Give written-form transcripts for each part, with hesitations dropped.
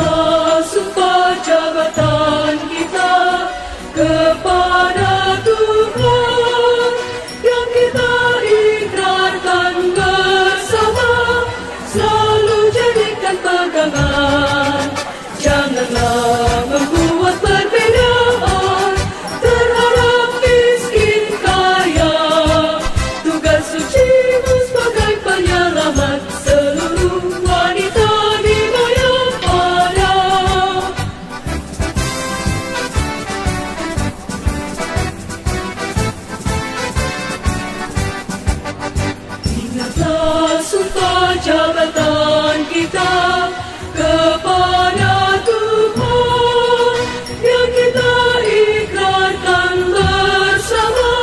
Ingatlah sumpah jabatan kita kepada Tuhan yang kita ikrarkan bersama, selalu jadikan pegangan. Janganlah membuat perbedaan terhadap miskin kaya. Tugas sucimu sebagai penyelamat seluruh wanita dibayar pada. Ingatlah sumpah jabatan kita kepada Tuhan yang kita ikrarkan bersama,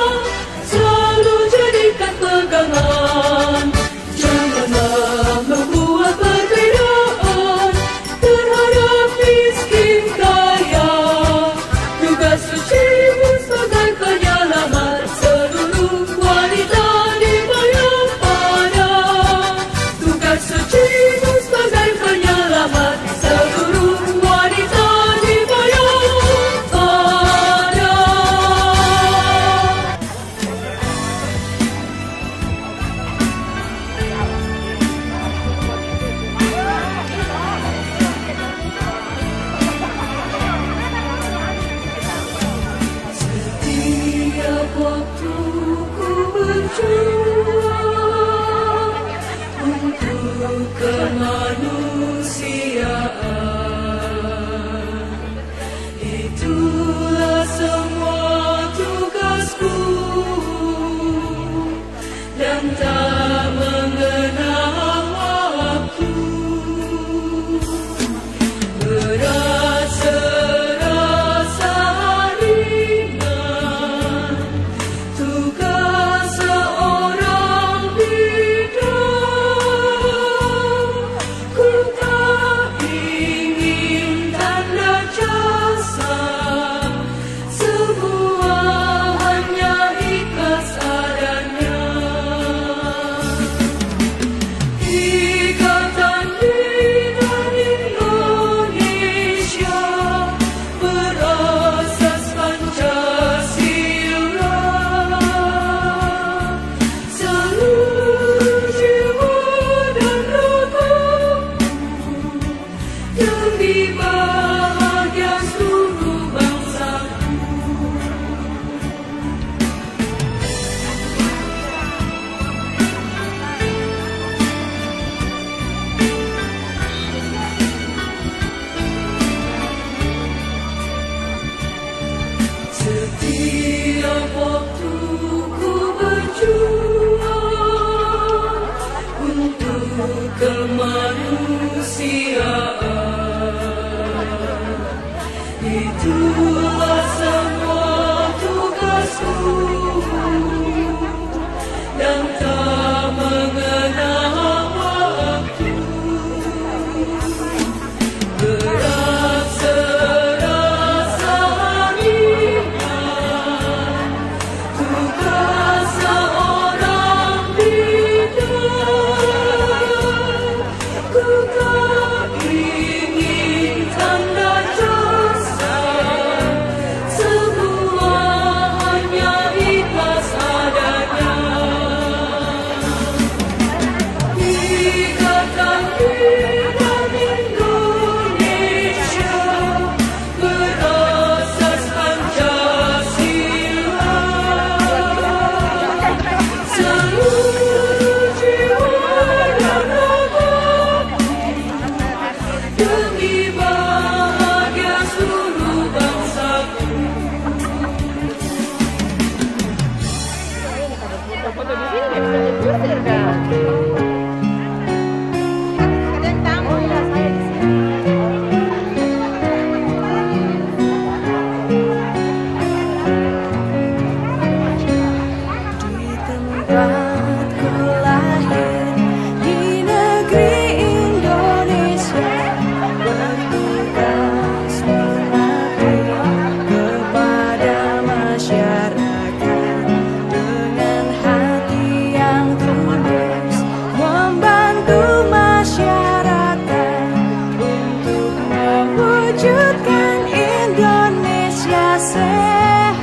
selalu jadikan pegangan. Janganlah membuat perbedaan terhadap miskin kaya. Tugas sucimu sebagai penyelamat seluruh wanita dibayar pada. Tugas sucimu sebagai penyelamat seluruh wanita dibayar pada. Setiap waktu ku berjuang untuk kemanusiaan, itulah semua tugasku dan tak mengenal waktu. Berat serasa ringan tugas seorang bidan. Ku tak ingin tanda jasa, semua hanya ikhlas adanya. Ikatan Bidan Indonesia berasas Pancasila. Seluruh jiwa dan ragaku demi bahagia seluruh bangsaku. Setiap waktu ku berjuang untuk kemanusiaan. mewujudkan Indonesia sehat.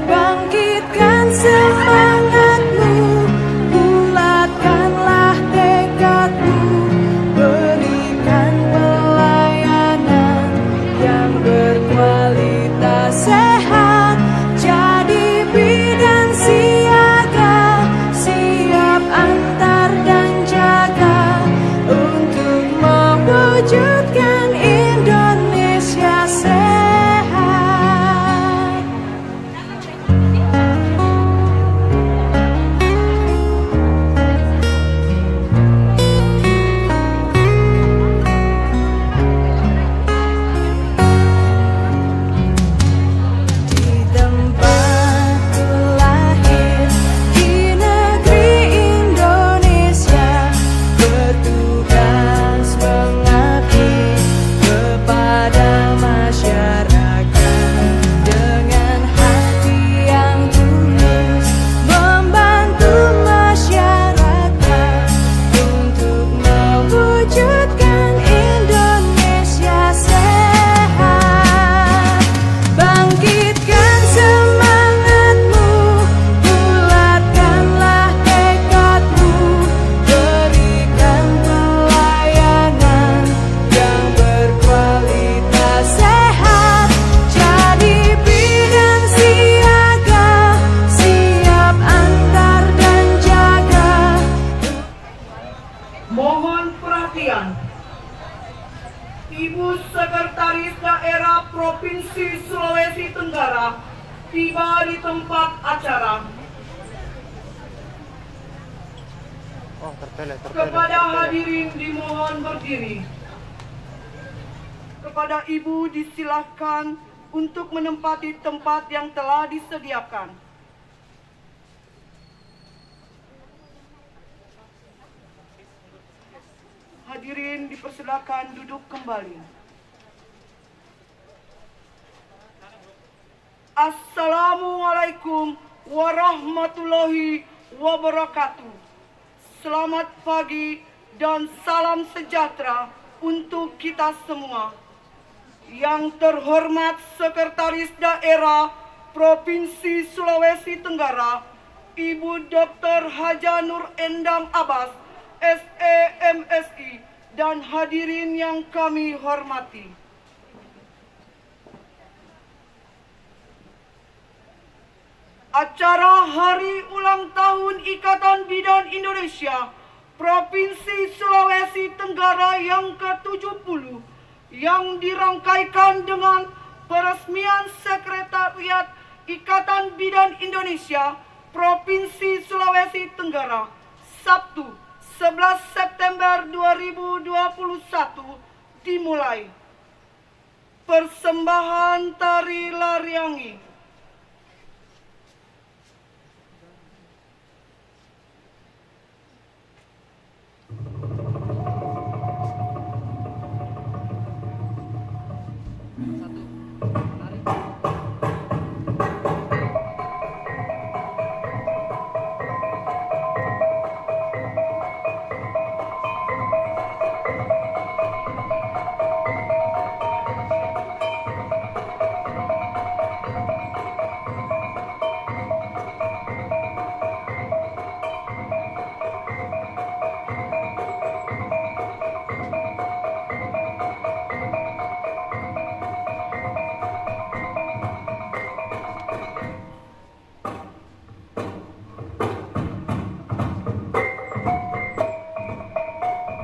Bangkitkan semangatmu, bulatkanlah tekadmu, berikan pelayanan yang berkualitas sehat. Jadi bidan siaga, siap antar dan jaga untuk mewujudkan Indonesia sehat. Di tempatku lahir, di negeri Indonesia, bertugas mengabdi kepada masyarakat dengan hati yang tulus, membantu masyarakat untuk mewujudkan Indonesia sehat. Bangkitkan semangatmu, bulatkanlah tekadmu, berikan pelayanan yang berkualitas sehat. Jadi bidan siaga, siap antar dan jaga. Mohon perhatian. Ibu Sekretaris Daerah Provinsi Sulawesi Tenggara tiba di tempat acara. Kepada hadirin dimohon berdiri. Kepada Ibu disilahkan untuk menempati tempat yang telah disediakan. Hadirin dipersilakan duduk kembali. Assalamualaikum warahmatullahi wabarakatuh. Selamat pagi dan salam sejahtera untuk kita semua. Yang terhormat Sekretaris Daerah Provinsi Sulawesi Tenggara, Ibu Dr. Haja Nur Endang Abbas, SEMSI, dan hadirin yang kami hormati. Acara Hari Ulang Tahun Ikatan Bidan Indonesia Provinsi Sulawesi Tenggara yang ke-70 yang dirangkaikan dengan peresmian Sekretariat Ikatan Bidan Indonesia Provinsi Sulawesi Tenggara Sabtu 11 September 2021 dimulai. Persembahan tari Lariangi.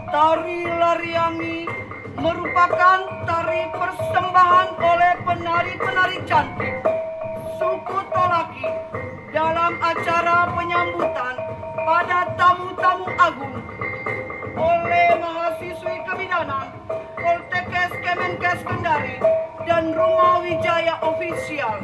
Tari Lariangi merupakan tari persembahan oleh penari-penari cantik suku Tolaki dalam acara penyambutan pada tamu-tamu agung oleh mahasiswi kebidanan Poltekkes Kemenkes Kendari dan Rumah Wijaya Official.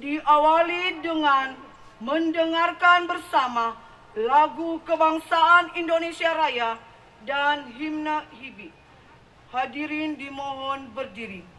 diawali dengan mendengarkan bersama lagu kebangsaan Indonesia Raya dan himne HIBI. Hadirin dimohon berdiri.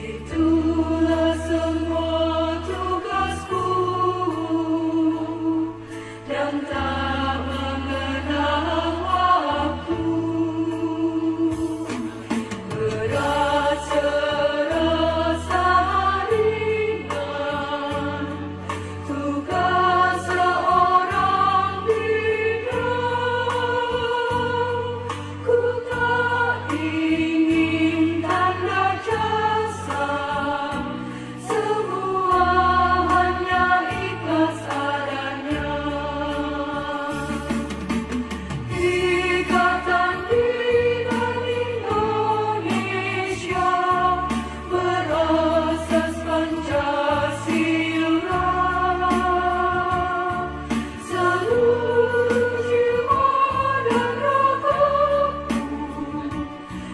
Itulah semua tugasku dan tak mengenal waktu. Berat serasa ringan, tugas seorang bidan. Ku tak ingin tanda jasa, semua hanya ikhlas adanya. Ikatan Bidan Indonesia berasas Pancasila. Seluruh jiwa dan ragaku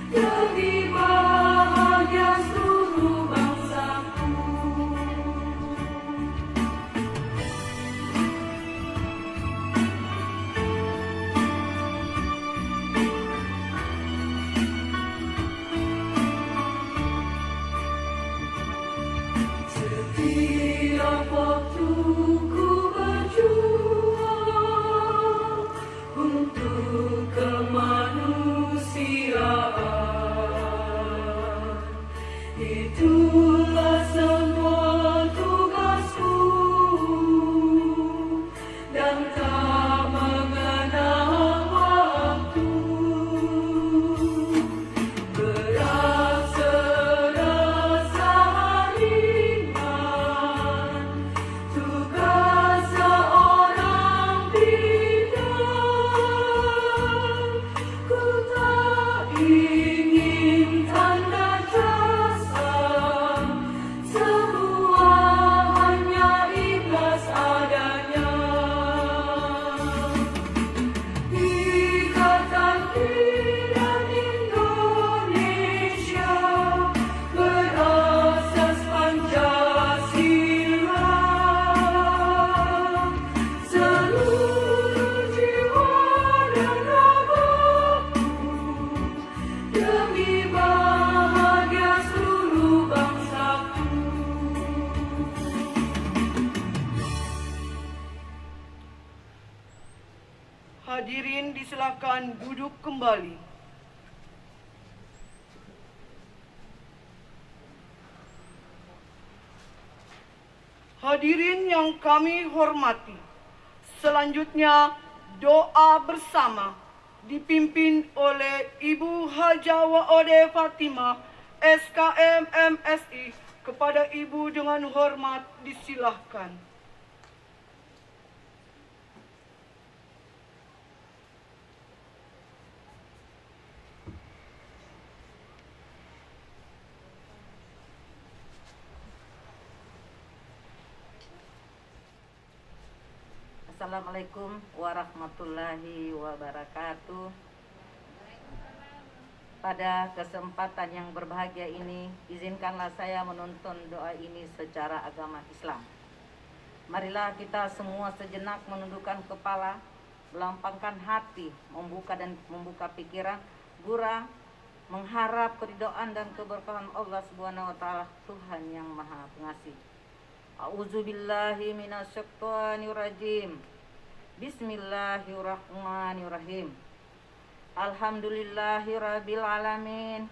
demi bahagia seluruh bangsaku. Setiap waktu ku berjuang untuk kemanusiaan. Itulah semua tugasku dan tak mengenal waktu. Berat serasa ringan, tugas seorang bidan. Ku tak ingin tanda jasa, semua hanya ikhlas adanya. Ikatan Bidan Indonesia berasas Pancasila. Seluruh jiwa dan ragaku demi bahagia seluruh bangsaku. Hadirin disilakan duduk kembali. Hadirin yang kami hormati, selanjutnya doa bersama dipimpin oleh Ibu Hajah Waode Fatimah, SKM MSI. Kepada Ibu dengan hormat disilahkan. Assalamualaikum warahmatullahi wabarakatuh. Pada kesempatan yang berbahagia ini, izinkanlah saya menuntun doa ini secara agama Islam. Marilah kita semua sejenak menundukkan kepala, melapangkan hati, membuka pikiran, gura, mengharap keridhaan dan keberkahan Allah Subhanahu wa taala, Tuhan yang Maha Pengasih. A'udzubillahi minasyaitonirrajim. Bismillahirrahmanirrahim. Alhamdulillahirabbil alamin.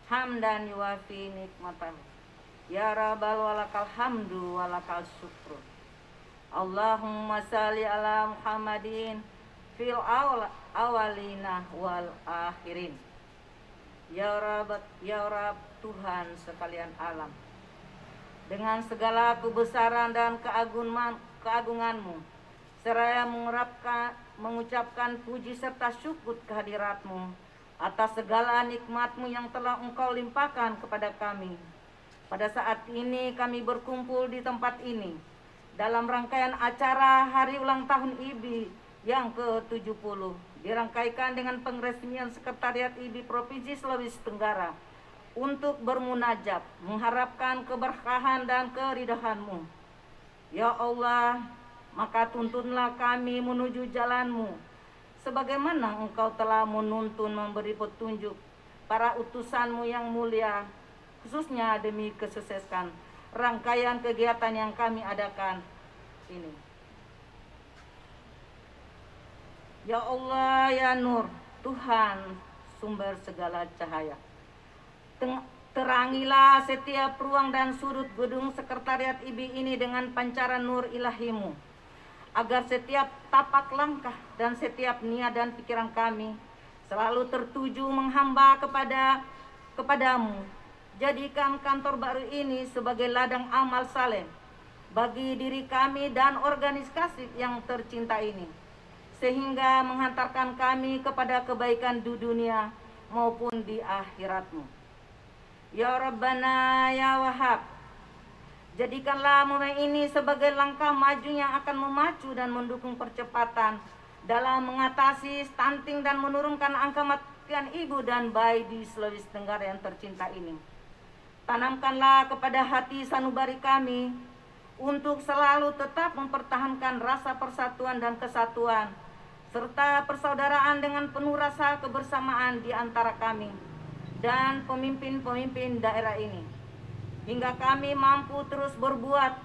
Hamdan yuwafi nikmatahu. Ya Rabbal walakal hamdu walakal syukru. Allahumma salli ala Muhammadin fil awalina wal akhirin. Ya Rabb Tuhan sekalian alam, dengan segala kebesaran dan keagunganmu, seraya mengucapkan puji serta syukur kehadiratmu atas segala nikmatmu yang telah engkau limpahkan kepada kami. Pada saat ini kami berkumpul di tempat ini dalam rangkaian acara Hari Ulang Tahun IBI yang ke-70, dirangkaikan dengan pengresmian Sekretariat IBI Provinsi Sulawesi Tenggara untuk bermunajat, mengharapkan keberkahan dan keridhaan-Mu. Ya Allah, maka tuntunlah kami menuju jalan-Mu, sebagaimana Engkau telah menuntun memberi petunjuk para utusan-Mu yang mulia, khususnya demi kesuksesan rangkaian kegiatan yang kami adakan ini. Ya Allah, ya Nur, Tuhan sumber segala cahaya. Terangilah setiap ruang dan sudut gedung sekretariat IBI ini dengan pancaran nur ilahimu, agar setiap tapak langkah dan setiap niat dan pikiran kami selalu tertuju menghamba kepadamu. Jadikan kantor baru ini sebagai ladang amal saleh bagi diri kami dan organisasi yang tercinta ini, sehingga menghantarkan kami kepada kebaikan di dunia maupun di akhiratmu. Ya Rabbana ya Wahhab, jadikanlah momen ini sebagai langkah maju yang akan memacu dan mendukung percepatan dalam mengatasi stunting dan menurunkan angka kematian ibu dan bayi di Sulawesi Tenggara yang tercinta ini. Tanamkanlah kepada hati sanubari kami untuk selalu tetap mempertahankan rasa persatuan dan kesatuan, serta persaudaraan dengan penuh rasa kebersamaan di antara kami dan pemimpin-pemimpin daerah ini, hingga kami mampu terus berbuat,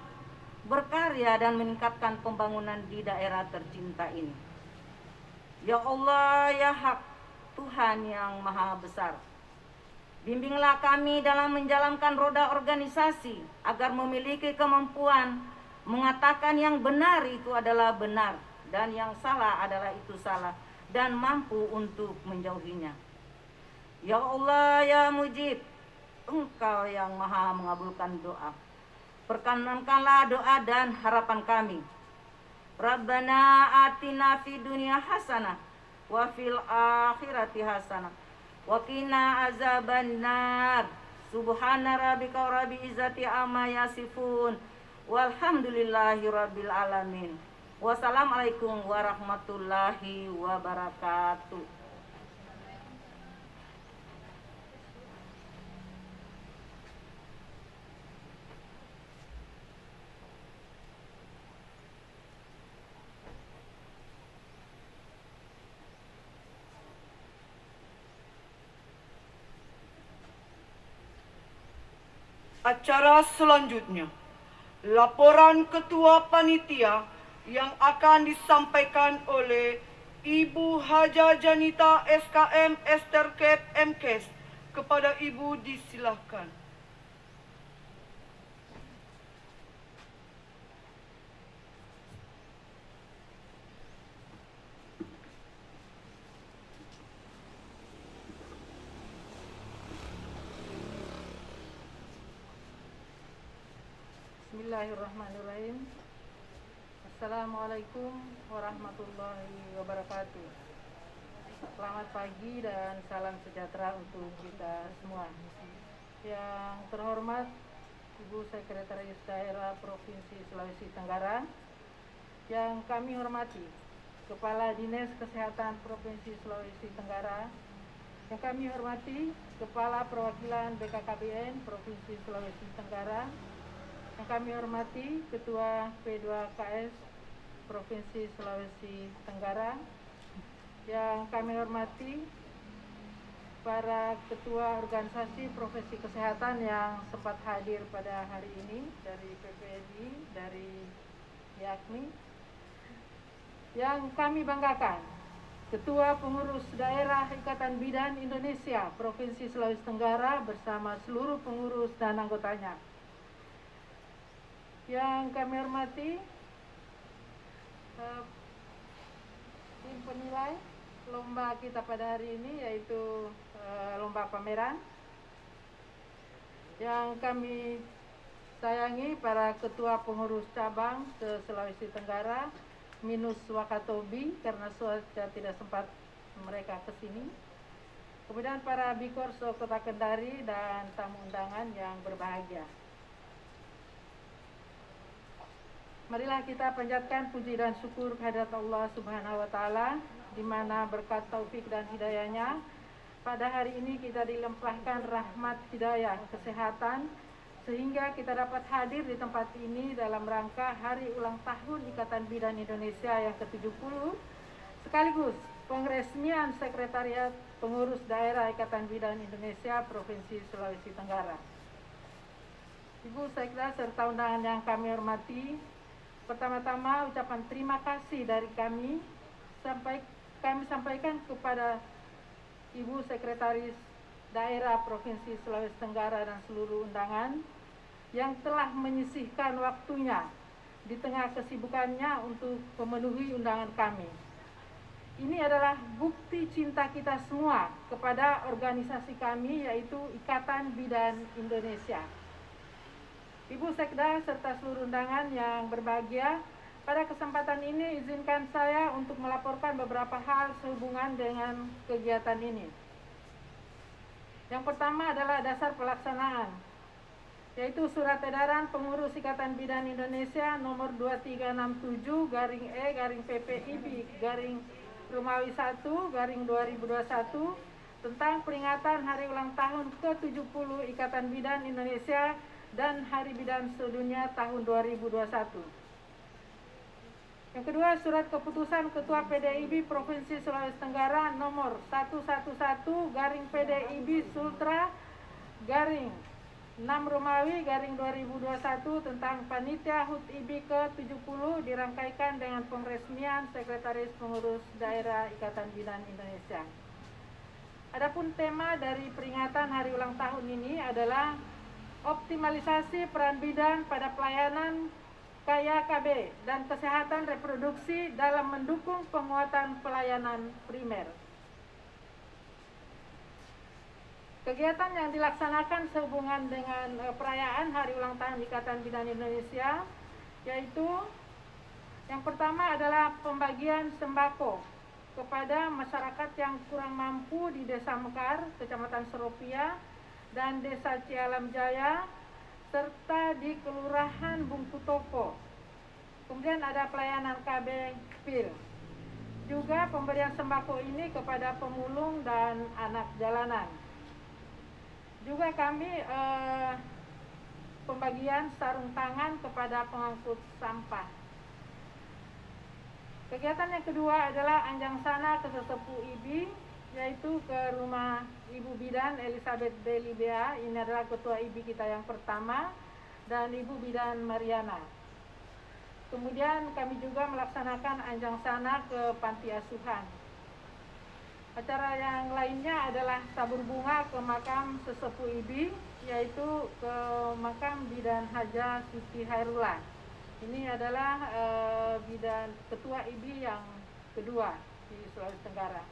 berkarya dan meningkatkan pembangunan di daerah tercinta ini. Ya Allah, ya Hak, Tuhan yang Maha Besar, bimbinglah kami dalam menjalankan roda organisasi agar memiliki kemampuan mengatakan yang benar itu adalah benar dan yang salah adalah itu salah, dan mampu untuk menjauhinya. Ya Allah, ya Mujib, Engkau yang Maha mengabulkan doa. Perkenankanlah doa dan harapan kami. Rabbana atina fid dunya hasanah wa fil akhirati hasanah wa qina azabannar. Subhana rabbika rabbil izzati amma yasifun walhamdulillahi rabbil alamin. Wassalamualaikum warahmatullahi wabarakatuh. Acara selanjutnya, laporan Ketua Panitia yang akan disampaikan oleh Ibu Haja Janita SKM Esterkep MKes. Kepada Ibu disilahkan. Bismillahirrahmanirrahim. Assalamualaikum warahmatullahi wabarakatuh. Selamat pagi dan salam sejahtera untuk kita semua. Yang terhormat Ibu Sekretaris Daerah Provinsi Sulawesi Tenggara, yang kami hormati Kepala Dinas Kesehatan Provinsi Sulawesi Tenggara, yang kami hormati Kepala Perwakilan BKKBN Provinsi Sulawesi Tenggara, yang kami hormati Ketua P2KS Provinsi Sulawesi Tenggara, yang kami hormati para ketua organisasi profesi kesehatan yang sempat hadir pada hari ini dari PPNI, dari YAKMI, yang kami banggakan Ketua Pengurus Daerah Ikatan Bidan Indonesia Provinsi Sulawesi Tenggara bersama seluruh pengurus dan anggotanya. Yang kami hormati tim penilai lomba kita pada hari ini, yaitu lomba pameran. Yang kami sayangi para ketua pengurus cabang se Sulawesi Tenggara minus Wakatobi karena cuaca tidak sempat mereka ke sini. Kemudian para Bikorso Kota Kendari dan tamu undangan yang berbahagia. Marilah kita panjatkan puji dan syukur kehadirat Allah Subhanahu wa Ta'ala, di mana berkat taufik dan hidayahnya pada hari ini kita dilimpahkan rahmat hidayah kesehatan sehingga kita dapat hadir di tempat ini dalam rangka hari ulang tahun Ikatan Bidan Indonesia yang ke-70 sekaligus pengresmian Sekretariat Pengurus Daerah Ikatan Bidan Indonesia Provinsi Sulawesi Tenggara. Ibu Sekda serta undangan yang kami hormati, pertama-tama ucapan terima kasih dari kami sampaikan kepada Ibu Sekretaris Daerah Provinsi Sulawesi Tenggara dan seluruh undangan yang telah menyisihkan waktunya di tengah kesibukannya untuk memenuhi undangan kami. Ini adalah bukti cinta kita semua kepada organisasi kami, yaitu Ikatan Bidan Indonesia. Ibu Sekda serta seluruh undangan yang berbahagia, pada kesempatan ini izinkan saya untuk melaporkan beberapa hal sehubungan dengan kegiatan ini. Yang pertama adalah dasar pelaksanaan, yaitu Surat Edaran Pengurus Ikatan Bidan Indonesia nomor 2367/E/PPI/Romawi 1/2021 tentang peringatan Hari Ulang Tahun ke-70 Ikatan Bidan Indonesia dan Hari Bidan Sedunia tahun 2021. Yang kedua, Surat Keputusan Ketua PDIB Provinsi Sulawesi Tenggara nomor 111/PDIB Sultra /6 Romawi /2021 tentang Panitia HUT IB ke-70 dirangkaikan dengan peresmian Sekretaris Pengurus Daerah Ikatan Bidan Indonesia. Adapun tema dari peringatan hari ulang tahun ini adalah optimalisasi peran bidan pada pelayanan KYKB dan kesehatan reproduksi dalam mendukung penguatan pelayanan primer. Kegiatan yang dilaksanakan sehubungan dengan perayaan Hari Ulang Tahun Ikatan Bidan Indonesia, yaitu yang pertama adalah pembagian sembako kepada masyarakat yang kurang mampu di Desa Mekar, Kecamatan Seropia, dan Desa Cialam Jaya, serta di Kelurahan Bungkutopo. Kemudian ada pelayanan KB PIL. Juga pemberian sembako ini kepada pemulung dan anak jalanan. Juga kami pembagian sarung tangan kepada pengangkut sampah. Kegiatan yang kedua adalah anjang sana ke sesepuh IBI, yaitu ke rumah Ibu Bidan Elizabeth Belibea. Ini adalah ketua IBI kita yang pertama, dan Ibu Bidan Mariana. Kemudian kami juga melaksanakan anjang sana ke panti asuhan. Acara yang lainnya adalah tabur bunga ke makam sesepuh IBI, yaitu ke makam Bidan Haja Siti Hairullah. Ini adalah bidan ketua IBI yang kedua di Sulawesi Tenggara.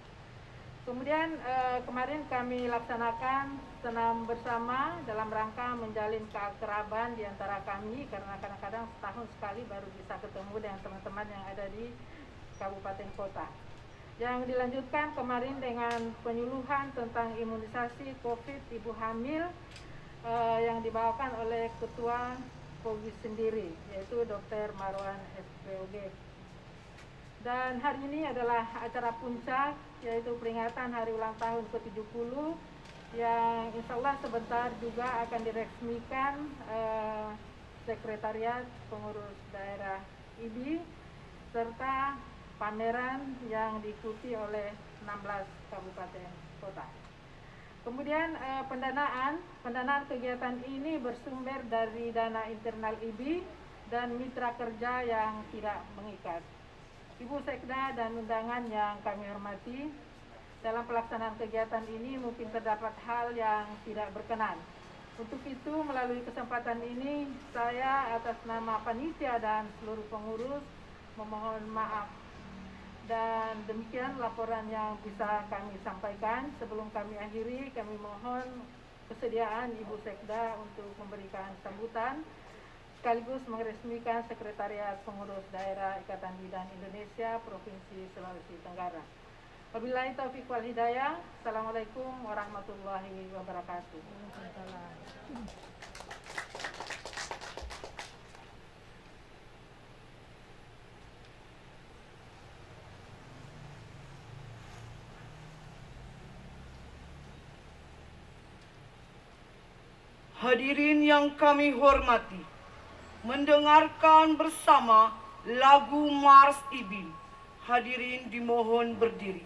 Kemudian kemarin kami laksanakan senam bersama dalam rangka menjalin keakraban di antara kami, karena kadang-kadang setahun sekali baru bisa ketemu dengan teman-teman yang ada di kabupaten kota. Yang dilanjutkan kemarin dengan penyuluhan tentang imunisasi COVID ibu hamil yang dibawakan oleh Ketua POGI sendiri, yaitu Dr. Marwan SPOG. Dan hari ini adalah acara puncak, yaitu peringatan Hari Ulang Tahun ke-70 yang insya Allah sebentar juga akan diresmikan Sekretariat Pengurus Daerah IBI, serta pameran yang diikuti oleh 16 kabupaten kota. Kemudian pendanaan kegiatan ini bersumber dari dana internal IBI dan mitra kerja yang tidak mengikat. Ibu Sekda dan undangan yang kami hormati, dalam pelaksanaan kegiatan ini mungkin terdapat hal yang tidak berkenan. Untuk itu, melalui kesempatan ini, saya atas nama panitia dan seluruh pengurus memohon maaf. Dan demikian laporan yang bisa kami sampaikan. Sebelum kami akhiri, kami mohon kesediaan Ibu Sekda untuk memberikan sambutan, sekaligus meresmikan Sekretariat Pengurus Daerah Ikatan Bidan Indonesia Provinsi Sulawesi Tenggara. Wabillahi taufiq wal hidayah. Assalamualaikum warahmatullahi wabarakatuh. Hadirin yang kami hormati, mendengarkan bersama lagu Mars IBI. Hadirin dimohon berdiri.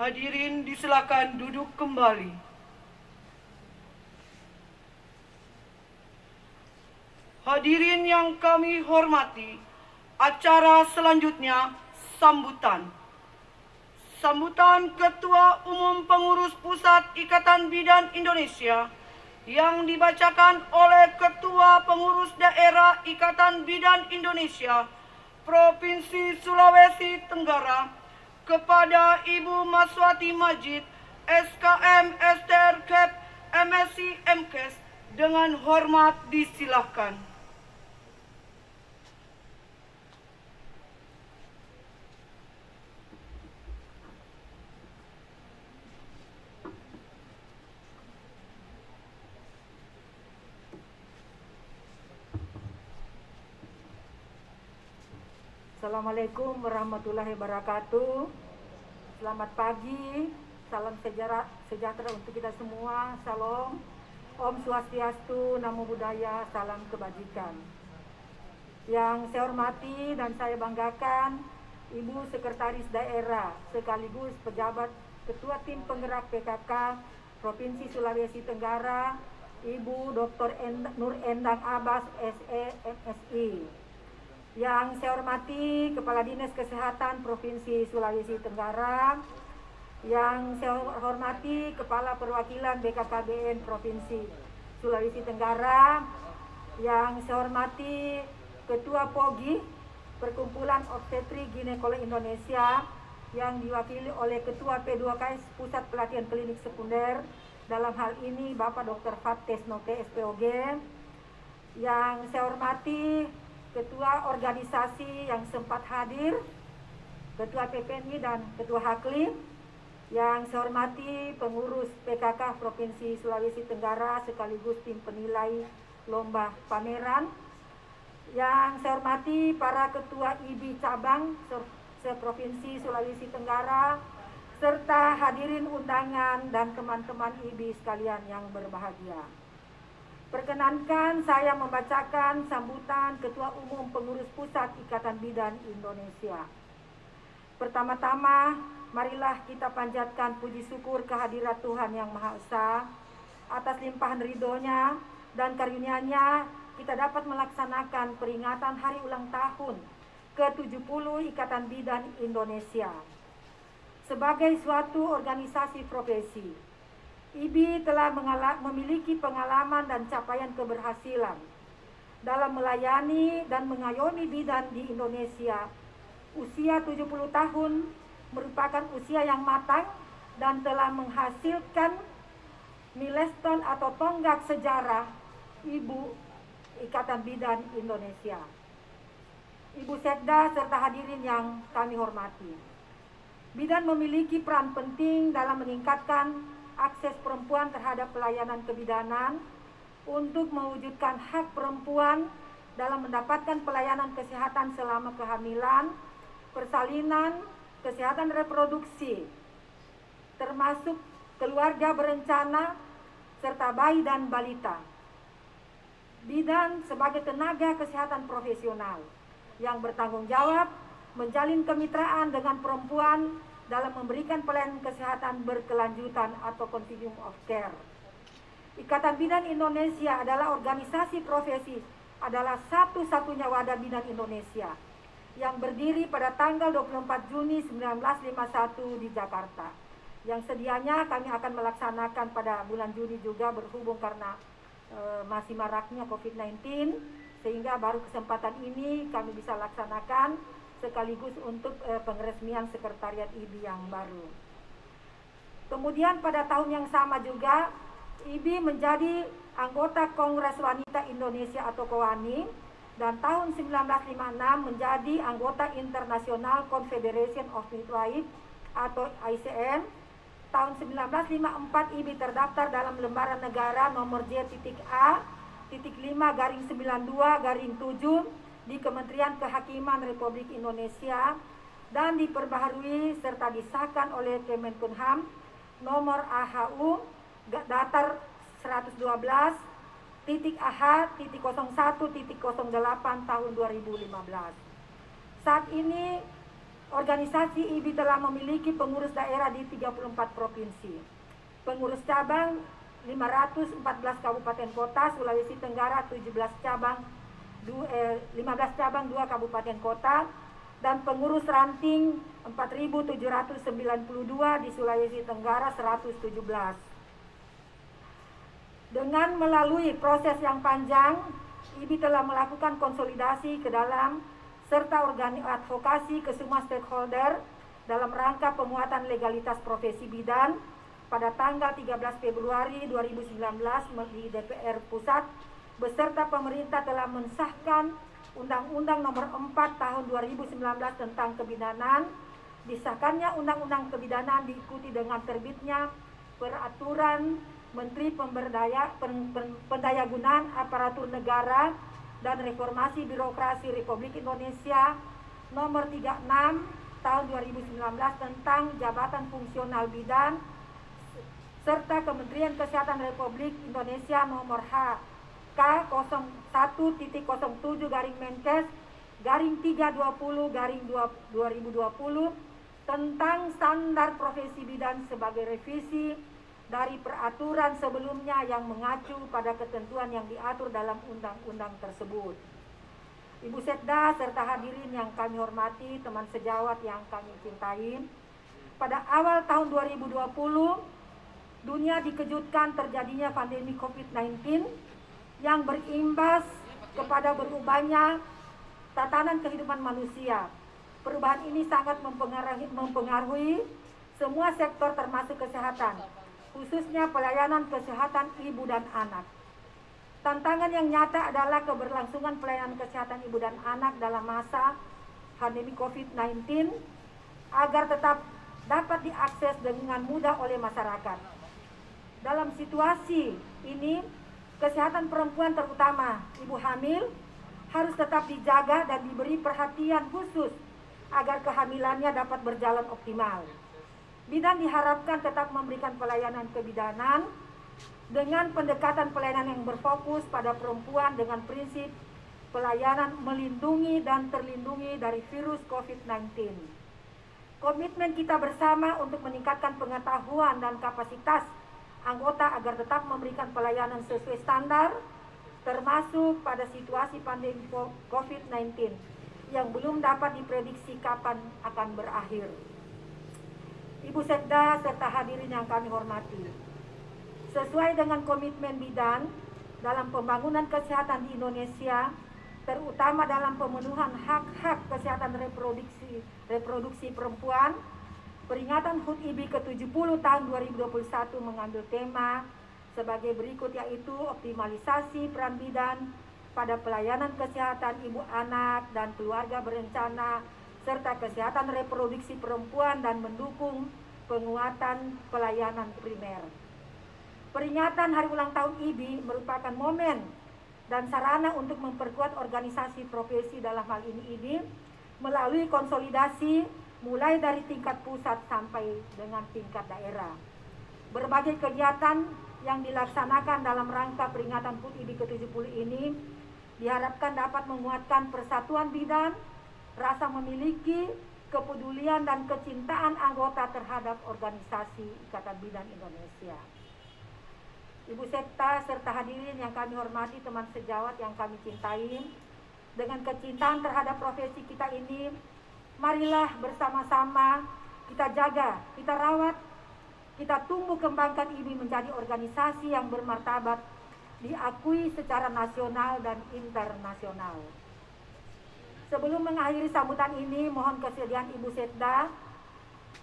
Hadirin disilakan duduk kembali. Hadirin yang kami hormati, acara selanjutnya sambutan. Sambutan Ketua Umum Pengurus Pusat Ikatan Bidan Indonesia yang dibacakan oleh Ketua Pengurus Daerah Ikatan Bidan Indonesia Provinsi Sulawesi Tenggara kepada Ibu Maswati Majid, SKM STR Cap MSc MKes, dengan hormat disilahkan. Assalamualaikum warahmatullahi wabarakatuh. Selamat pagi, salam sejahtera untuk kita semua. Salam, Om Swastiastu, Namo Buddhaya, salam kebajikan. Yang saya hormati dan saya banggakan, Ibu Sekretaris Daerah sekaligus pejabat Ketua Tim Penggerak PKK Provinsi Sulawesi Tenggara, Ibu Dr. Nur Endang Abbas, SE, MSI. Yang saya hormati Kepala Dinas Kesehatan Provinsi Sulawesi Tenggara, yang saya hormati Kepala Perwakilan BKKBN Provinsi Sulawesi Tenggara, yang saya hormati Ketua POGI Perkumpulan Obstetri Ginekologi Indonesia yang diwakili oleh Ketua P2KS Pusat Pelatihan Klinik Sekunder, dalam hal ini Bapak Dr. Fattes Noke SPOG, yang saya hormati Ketua organisasi yang sempat hadir, Ketua PPNI dan Ketua Haklim, yang saya hormati pengurus PKK Provinsi Sulawesi Tenggara sekaligus tim penilai lomba pameran, yang saya hormati para Ketua IBI cabang se-Provinsi Sulawesi Tenggara, serta hadirin undangan dan teman-teman IBI sekalian yang berbahagia. Perkenankan saya membacakan sambutan Ketua Umum Pengurus Pusat Ikatan Bidan Indonesia. Pertama-tama, marilah kita panjatkan puji syukur kehadirat Tuhan Yang Maha Esa. Atas limpahan ridhonya dan karunia-Nya, kita dapat melaksanakan peringatan hari ulang tahun ke-70 Ikatan Bidan Indonesia. Sebagai suatu organisasi profesi, IBI telah memiliki pengalaman dan capaian keberhasilan dalam melayani dan mengayomi bidan di Indonesia. Usia 70 tahun merupakan usia yang matang dan telah menghasilkan milestone atau tonggak sejarah Ibu Ikatan Bidan Indonesia. Ibu Sekda serta hadirin yang kami hormati. Bidan memiliki peran penting dalam meningkatkan akses perempuan terhadap pelayanan kebidanan untuk mewujudkan hak perempuan dalam mendapatkan pelayanan kesehatan selama kehamilan, persalinan, kesehatan reproduksi, termasuk keluarga berencana, serta bayi dan balita. Bidan sebagai tenaga kesehatan profesional yang bertanggung jawab menjalin kemitraan dengan perempuan dalam memberikan pelayanan kesehatan berkelanjutan atau continuum of care. Ikatan Bidan Indonesia adalah organisasi profesi, adalah satu-satunya wadah bidan Indonesia yang berdiri pada tanggal 24 Juni 1951 di Jakarta. Yang sedianya kami akan melaksanakan pada bulan Juni juga, berhubung karena masih maraknya COVID-19, sehingga baru kesempatan ini kami bisa laksanakan sekaligus untuk pengeresmian sekretariat IBI yang baru. Kemudian pada tahun yang sama juga IBI menjadi anggota Kongres Wanita Indonesia atau KOWANI, dan tahun 1956 menjadi anggota International Confederation of Midwives atau ICM. Tahun 1954 IBI terdaftar dalam lembaran negara nomor J.A.5/92/7 di Kementerian Kehakiman Republik Indonesia, dan diperbaharui serta disahkan oleh Kemenkumham nomor AHU datar 112.AH.01.08 tahun 2015. Saat ini Organisasi IBI telah memiliki pengurus daerah di 34 provinsi, pengurus cabang 514 kabupaten kota, Sulawesi Tenggara 17 cabang, 15 cabang 2 kabupaten kota, dan pengurus ranting 4.792 di Sulawesi Tenggara 117. Dengan melalui proses yang panjang, IBI telah melakukan konsolidasi ke dalam serta advokasi ke semua stakeholder dalam rangka penguatan legalitas profesi bidan. Pada tanggal 13 Februari 2019 di DPR Pusat beserta pemerintah telah mensahkan Undang-Undang Nomor 4 Tahun 2019 tentang kebidanan. Disahkannya Undang-Undang Kebidanan diikuti dengan terbitnya Peraturan Menteri Pendayagunaan Aparatur Negara dan Reformasi Birokrasi Republik Indonesia Nomor 36 Tahun 2019 tentang Jabatan Fungsional Bidan, serta Kementerian Kesehatan Republik Indonesia Nomor HK 01.07-Menkes/320/2020 tentang standar profesi bidan sebagai revisi dari peraturan sebelumnya yang mengacu pada ketentuan yang diatur dalam undang-undang tersebut. Ibu Setda serta hadirin yang kami hormati, teman sejawat yang kami cintai, pada awal tahun 2020 dunia dikejutkan terjadinya pandemi COVID-19 yang berimbas kepada berubahnya tatanan kehidupan manusia. Perubahan ini sangat mempengaruhi semua sektor termasuk kesehatan, khususnya pelayanan kesehatan ibu dan anak. Tantangan yang nyata adalah keberlangsungan pelayanan kesehatan ibu dan anak dalam masa pandemi COVID-19 agar tetap dapat diakses dengan mudah oleh masyarakat. Dalam situasi ini, kesehatan perempuan terutama ibu hamil harus tetap dijaga dan diberi perhatian khusus agar kehamilannya dapat berjalan optimal. Bidan diharapkan tetap memberikan pelayanan kebidanan dengan pendekatan pelayanan yang berfokus pada perempuan dengan prinsip pelayanan melindungi dan terlindungi dari virus COVID-19. Komitmen kita bersama untuk meningkatkan pengetahuan dan kapasitas anggota agar tetap memberikan pelayanan sesuai standar, termasuk pada situasi pandemi COVID-19 yang belum dapat diprediksi kapan akan berakhir. Ibu Setda serta hadirin yang kami hormati, sesuai dengan komitmen bidan dalam pembangunan kesehatan di Indonesia, terutama dalam pemenuhan hak-hak kesehatan reproduksi perempuan, peringatan HUT IBI ke-70 tahun 2021 mengambil tema sebagai berikut, yaitu optimalisasi peran bidan pada pelayanan kesehatan ibu, anak, dan keluarga berencana serta kesehatan reproduksi perempuan dan mendukung penguatan pelayanan primer. Peringatan Hari Ulang Tahun IBI merupakan momen dan sarana untuk memperkuat organisasi profesi, dalam hal ini IBI, melalui konsolidasi mulai dari tingkat pusat sampai dengan tingkat daerah. Berbagai kegiatan yang dilaksanakan dalam rangka peringatan HUT IBI ke-70 ini diharapkan dapat menguatkan persatuan bidan, rasa memiliki, kepedulian dan kecintaan anggota terhadap organisasi Ikatan Bidan Indonesia. Ibu Setda serta hadirin yang kami hormati, teman sejawat yang kami cintai, dengan kecintaan terhadap profesi kita ini, marilah bersama-sama kita jaga, kita rawat, kita tumbuh kembangkan IBI menjadi organisasi yang bermartabat, diakui secara nasional dan internasional. Sebelum mengakhiri sambutan ini, mohon kesediaan Ibu Setda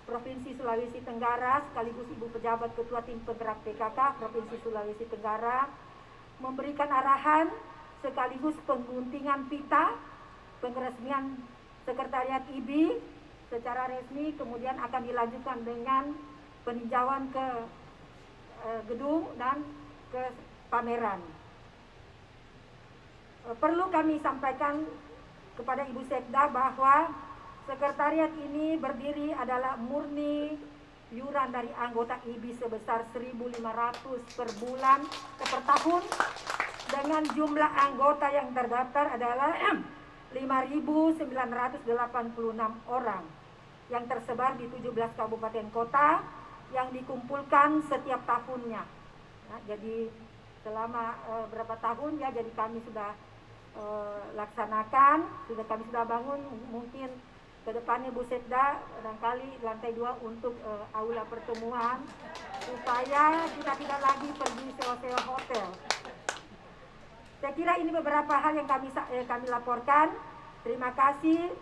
Provinsi Sulawesi Tenggara sekaligus Ibu Pejabat Ketua Tim Penggerak PKK Provinsi Sulawesi Tenggara memberikan arahan sekaligus pengguntingan pita pengeresmian Sekretariat IBI secara resmi, kemudian akan dilanjutkan dengan peninjauan ke gedung dan ke pameran. Perlu kami sampaikan kepada Ibu Setda bahwa sekretariat ini berdiri adalah murni iuran dari anggota IBI sebesar 1.500 per bulan per tahun, dengan jumlah anggota yang terdaftar adalah 5.986 orang. yang tersebar di 17 kabupaten kota yang dikumpulkan setiap tahunnya. Nah, jadi selama berapa tahun ya, jadi kami sudah laksanakan, kami sudah bangun. Mungkin ke depannya Bu Sekda barangkali lantai 2 untuk aula pertemuan supaya kita tidak lagi pergi sewa-sewa hotel. Saya kira ini beberapa hal yang kami laporkan. Terima kasih.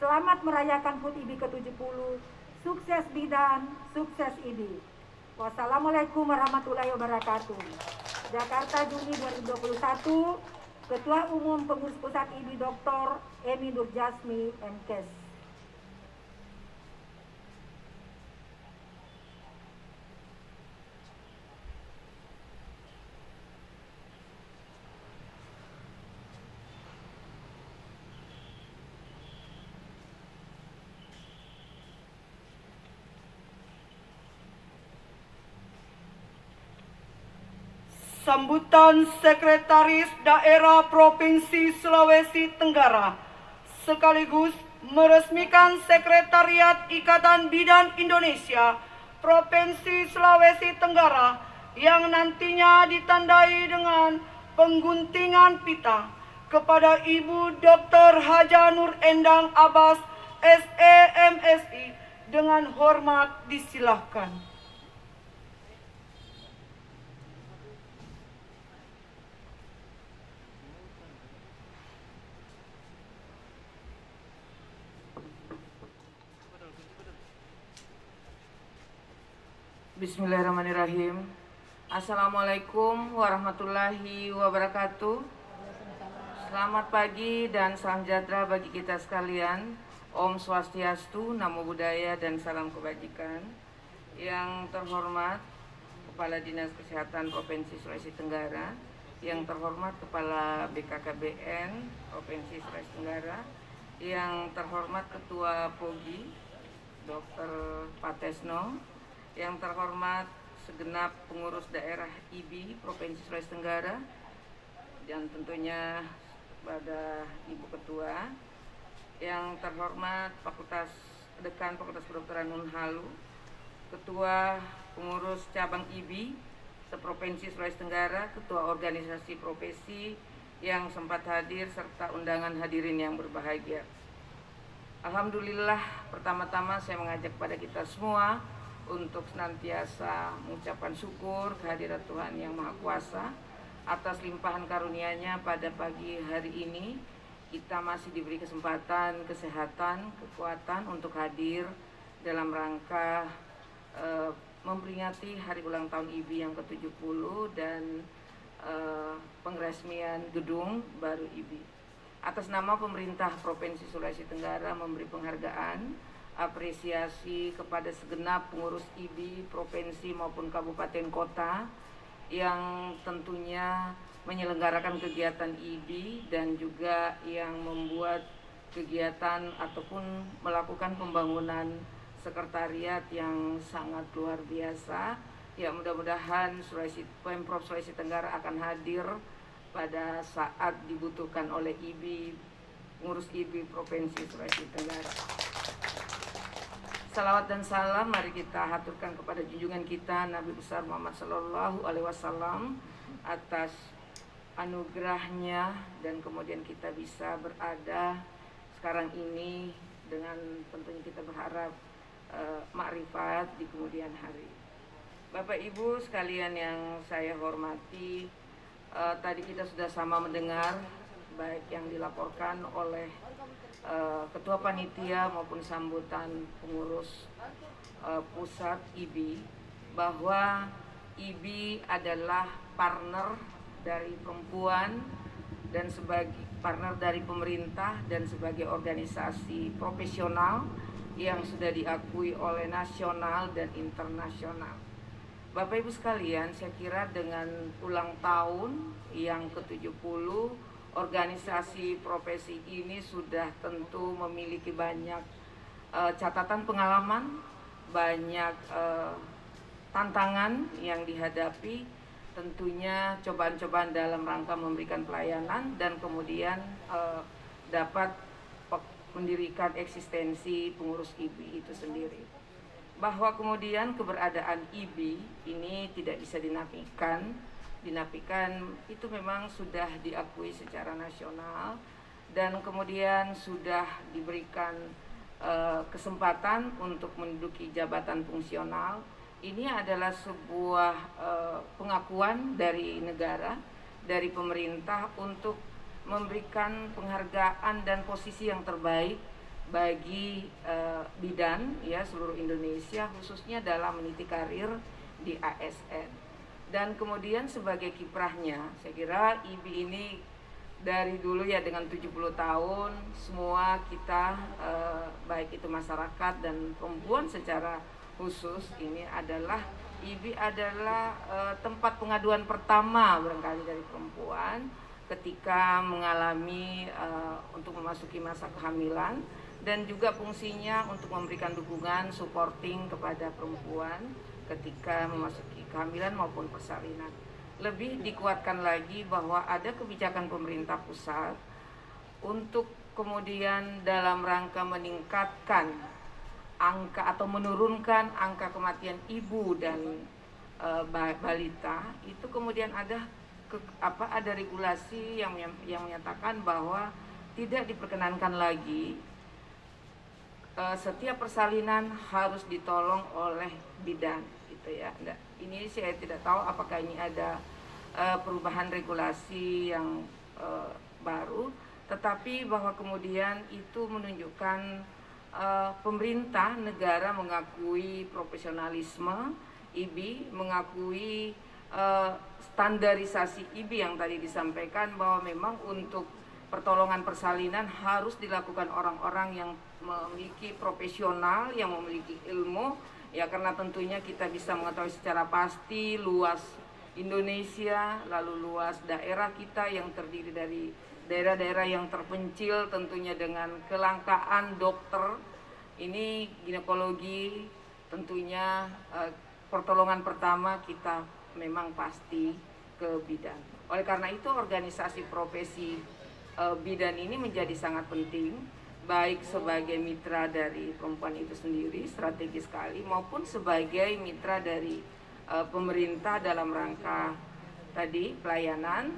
Selamat merayakan HUT IBI ke-70. Sukses bidan, sukses IBI. Wassalamualaikum warahmatullahi wabarakatuh. Jakarta, Juni 2021. Ketua Umum Pengurus Pusat IBI Dr. Emi Nurjasmi, MKes. Sambutan Sekretaris Daerah Provinsi Sulawesi Tenggara sekaligus meresmikan Sekretariat Ikatan Bidan Indonesia Provinsi Sulawesi Tenggara yang nantinya ditandai dengan pengguntingan pita kepada Ibu Dr. Haja Nur Endang Abbas SEMSI. Dengan hormat disilahkan. Bismillahirrahmanirrahim. Assalamualaikum warahmatullahi wabarakatuh. Selamat pagi dan salam sejahtera bagi kita sekalian. Om Swastiastu, Namo Buddhaya, dan salam kebajikan. Yang terhormat Kepala Dinas Kesehatan Provinsi Sulawesi Tenggara, yang terhormat Kepala BKKBN Provinsi Sulawesi Tenggara, yang terhormat Ketua POGI Dr. Patesno, yang terhormat segenap pengurus daerah IBI Provinsi Sulawesi Tenggara, dan tentunya pada Ibu Ketua, yang terhormat Dekan Fakultas Kedokteran Unhalu, Ketua Pengurus Cabang IBI seprovinsi Sulawesi Tenggara, Ketua Organisasi Profesi yang sempat hadir, serta undangan hadirin yang berbahagia. Alhamdulillah, pertama-tama saya mengajak pada kita semua untuk senantiasa mengucapkan syukur kehadirat Tuhan Yang Maha Kuasa atas limpahan karunia-Nya pada pagi hari ini. Kita masih diberi kesempatan, kesehatan, kekuatan untuk hadir dalam rangka memperingati hari ulang tahun IBI yang ke-70 dan pengresmian gedung baru IBI. Atas nama pemerintah Provinsi Sulawesi Tenggara memberi penghargaan, apresiasi kepada segenap pengurus IBI provinsi maupun kabupaten kota yang tentunya menyelenggarakan kegiatan IBI dan juga yang membuat kegiatan ataupun melakukan pembangunan sekretariat yang sangat luar biasa. Ya, mudah-mudahan Pemprov Sulawesi Tenggara akan hadir pada saat dibutuhkan oleh IBI, pengurus IBI Provinsi Sulawesi Tenggara. Salawat dan salam mari kita haturkan kepada junjungan kita Nabi besar Muhammad Sallallahu Alaihi Wasallam atas anugerahnya, dan kemudian kita bisa berada sekarang ini dengan tentunya kita berharap makrifat di kemudian hari. Bapak Ibu sekalian yang saya hormati, tadi kita sudah sama mendengar baik yang dilaporkan oleh Ketua Panitia maupun sambutan pengurus pusat IBI, bahwa IBI adalah partner dari perempuan dan sebagai partner dari pemerintah dan sebagai organisasi profesional yang sudah diakui oleh nasional dan internasional. Bapak Ibu sekalian, saya kira dengan ulang tahun yang ke-70, organisasi profesi ini sudah tentu memiliki banyak catatan pengalaman, banyak tantangan yang dihadapi, tentunya cobaan-cobaan dalam rangka memberikan pelayanan dan kemudian dapat mendirikan eksistensi pengurus IBI itu sendiri. Bahwa kemudian keberadaan IBI ini tidak bisa dinafikan itu memang sudah diakui secara nasional, dan kemudian sudah diberikan kesempatan untuk menduduki jabatan fungsional. Ini adalah sebuah pengakuan dari negara, dari pemerintah untuk memberikan penghargaan dan posisi yang terbaik bagi bidan ya seluruh Indonesia, khususnya dalam meniti karir di ASN. Dan kemudian sebagai kiprahnya, saya kira IBI ini dari dulu ya dengan 70 tahun semua kita baik itu masyarakat dan perempuan secara khusus, ini adalah IBI adalah tempat pengaduan pertama barangkali dari perempuan ketika mengalami untuk memasuki masa kehamilan, dan juga fungsinya untuk memberikan dukungan supporting kepada perempuan ketika memasuki kehamilan maupun persalinan. Lebih dikuatkan lagi bahwa ada kebijakan pemerintah pusat untuk kemudian dalam rangka meningkatkan angka atau menurunkan angka kematian ibu dan balita, itu kemudian ada regulasi yang menyatakan bahwa tidak diperkenankan lagi setiap persalinan harus ditolong oleh bidan, gitu ya. Nah, ini saya tidak tahu apakah ini ada perubahan regulasi yang baru, tetapi bahwa kemudian itu menunjukkan pemerintah negara mengakui profesionalisme IBI, mengakui standarisasi IBI yang tadi disampaikan, bahwa memang untuk pertolongan persalinan harus dilakukan orang-orang yang memiliki profesional, yang memiliki ilmu, ya karena tentunya kita bisa mengetahui secara pasti luas Indonesia, lalu luas daerah kita yang terdiri dari daerah-daerah yang terpencil, tentunya dengan kelangkaan dokter, ini ginekologi, tentunya pertolongan pertama kita memang pasti ke bidan. Oleh karena itu organisasi profesi bidan ini menjadi sangat penting, baik sebagai mitra dari perempuan itu sendiri, strategis sekali, maupun sebagai mitra dari pemerintah dalam rangka tadi pelayanan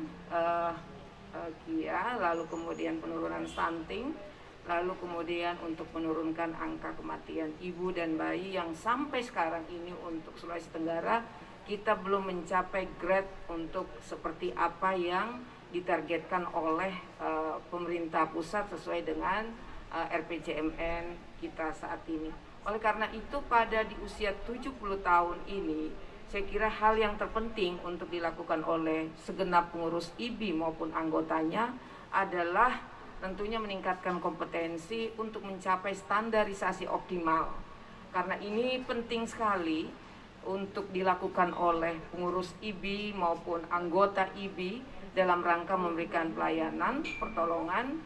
KIA, lalu kemudian penurunan stunting, lalu kemudian untuk menurunkan angka kematian ibu dan bayi yang sampai sekarang ini untuk Sulawesi Tenggara kita belum mencapai grade untuk seperti apa yang ditargetkan oleh pemerintah pusat sesuai dengan RPJMN kita saat ini. Oleh karena itu pada di usia 70 tahun ini, saya kira hal yang terpenting untuk dilakukan oleh segenap pengurus IBI maupun anggotanya adalah tentunya meningkatkan kompetensi untuk mencapai standarisasi optimal. Karena ini penting sekali untuk dilakukan oleh pengurus IBI maupun anggota IBI dalam rangka memberikan pelayanan, pertolongan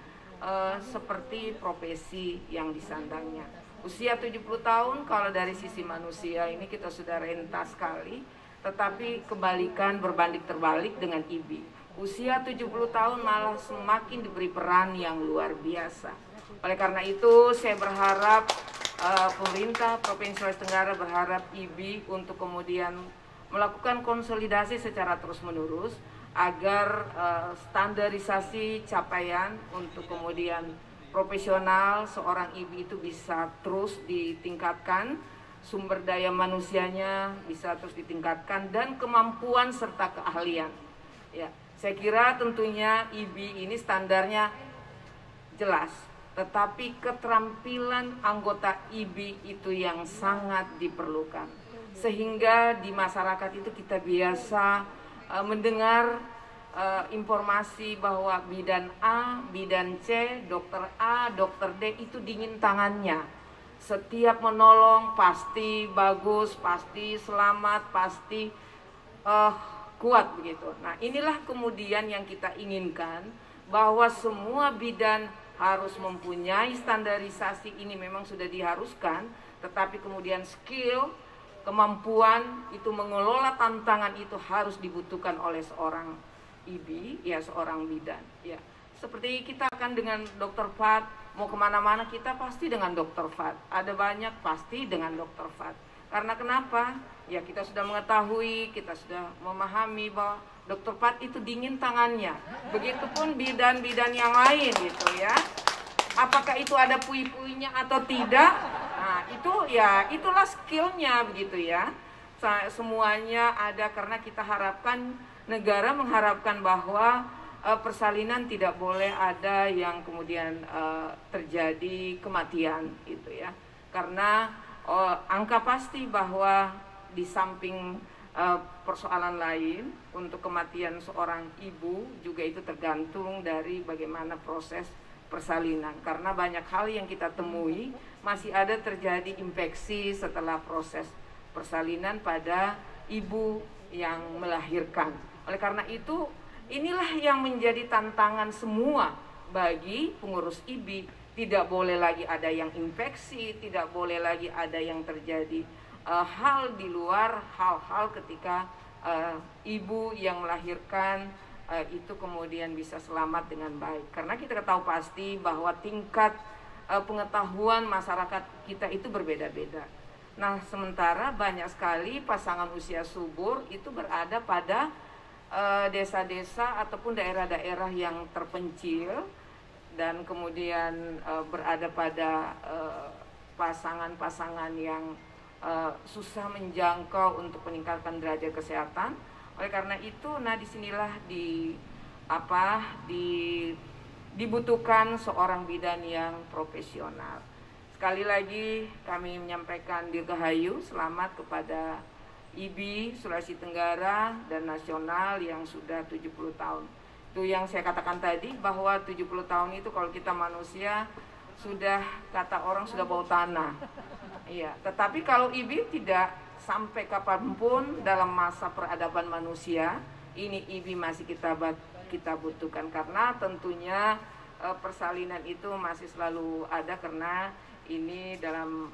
seperti profesi yang disandangnya. Usia 70 tahun kalau dari sisi manusia ini kita sudah renta sekali, tetapi kebalikan berbanding terbalik dengan IBI. Usia 70 tahun malah semakin diberi peran yang luar biasa. Oleh karena itu saya berharap pemerintah Provinsi Sulawesi Tenggara berharap IBI untuk kemudian melakukan konsolidasi secara terus-menerus agar standarisasi capaian untuk kemudian profesional seorang IBI itu bisa terus ditingkatkan, sumber daya manusianya bisa terus ditingkatkan, dan kemampuan serta keahlian. Ya, saya kira tentunya IBI ini standarnya jelas, tetapi keterampilan anggota IBI itu yang sangat diperlukan. Sehingga di masyarakat itu kita biasa mendengar informasi bahwa bidan A, bidan C, dokter A, dokter D itu dingin tangannya. Setiap menolong pasti bagus, pasti selamat, pasti kuat begitu. Nah, inilah kemudian yang kita inginkan, bahwa semua bidan harus mempunyai standarisasi, ini memang sudah diharuskan, tetapi kemudian skill, kemampuan itu mengelola tantangan itu harus dibutuhkan oleh seorang IBI, ya seorang bidan. Ya, seperti kita akan dengan Dr. Fat Mau kemana-mana kita pasti dengan dokter Fat. Ada banyak pasti dengan dokter Fat. Karena kenapa? Ya kita sudah mengetahui, kita sudah memahami bahwa dokter Fat itu dingin tangannya. Begitupun bidan-bidan yang lain gitu ya. Apakah itu ada pui-puinya atau tidak? Nah itu ya itulah skillnya begitu ya. Semuanya ada karena kita harapkan, negara mengharapkan bahwa persalinan tidak boleh ada yang kemudian terjadi kematian gitu ya. Karena angka pasti bahwa di samping persoalan lain untuk kematian seorang ibu juga itu tergantung dari bagaimana proses persalinan. Karena banyak hal yang kita temui masih ada terjadi infeksi setelah proses persalinan pada ibu yang melahirkan. Oleh karena itu inilah yang menjadi tantangan semua bagi pengurus IBI. Tidak boleh lagi ada yang infeksi, tidak boleh lagi ada yang terjadi hal di luar hal-hal ketika ibu yang melahirkan itu kemudian bisa selamat dengan baik. Karena kita tahu pasti bahwa tingkat pengetahuan masyarakat kita itu berbeda-beda. Nah, sementara banyak sekali pasangan usia subur itu berada pada desa-desa ataupun daerah-daerah yang terpencil dan kemudian berada pada pasangan-pasangan yang susah menjangkau untuk meningkatkan derajat kesehatan. Oleh karena itu, nah disinilah dibutuhkan seorang bidan yang profesional. Sekali lagi kami menyampaikan dirgahayu selamat kepada IBI Sulawesi Tenggara dan nasional yang sudah 70 tahun. Itu yang saya katakan tadi bahwa 70 tahun itu kalau kita manusia sudah kata orang sudah bau tanah. Iya, tetapi kalau IBI tidak sampai kapanpun dalam masa peradaban manusia, ini IBI masih kita butuhkan karena tentunya persalinan itu masih selalu ada karena ini dalam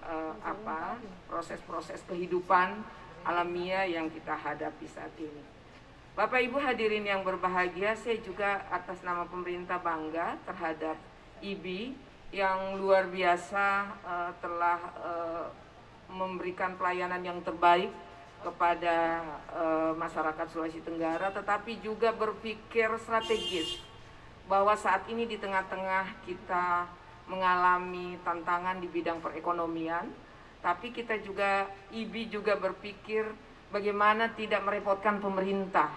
proses-proses kehidupan alamiah yang kita hadapi saat ini. Bapak Ibu hadirin yang berbahagia, saya juga atas nama pemerintah bangga terhadap IBI yang luar biasa telah memberikan pelayanan yang terbaik kepada masyarakat Sulawesi Tenggara, tetapi juga berpikir strategis bahwa saat ini di tengah-tengah kita mengalami tantangan di bidang perekonomian, tapi kita juga, IBI juga berpikir bagaimana tidak merepotkan pemerintah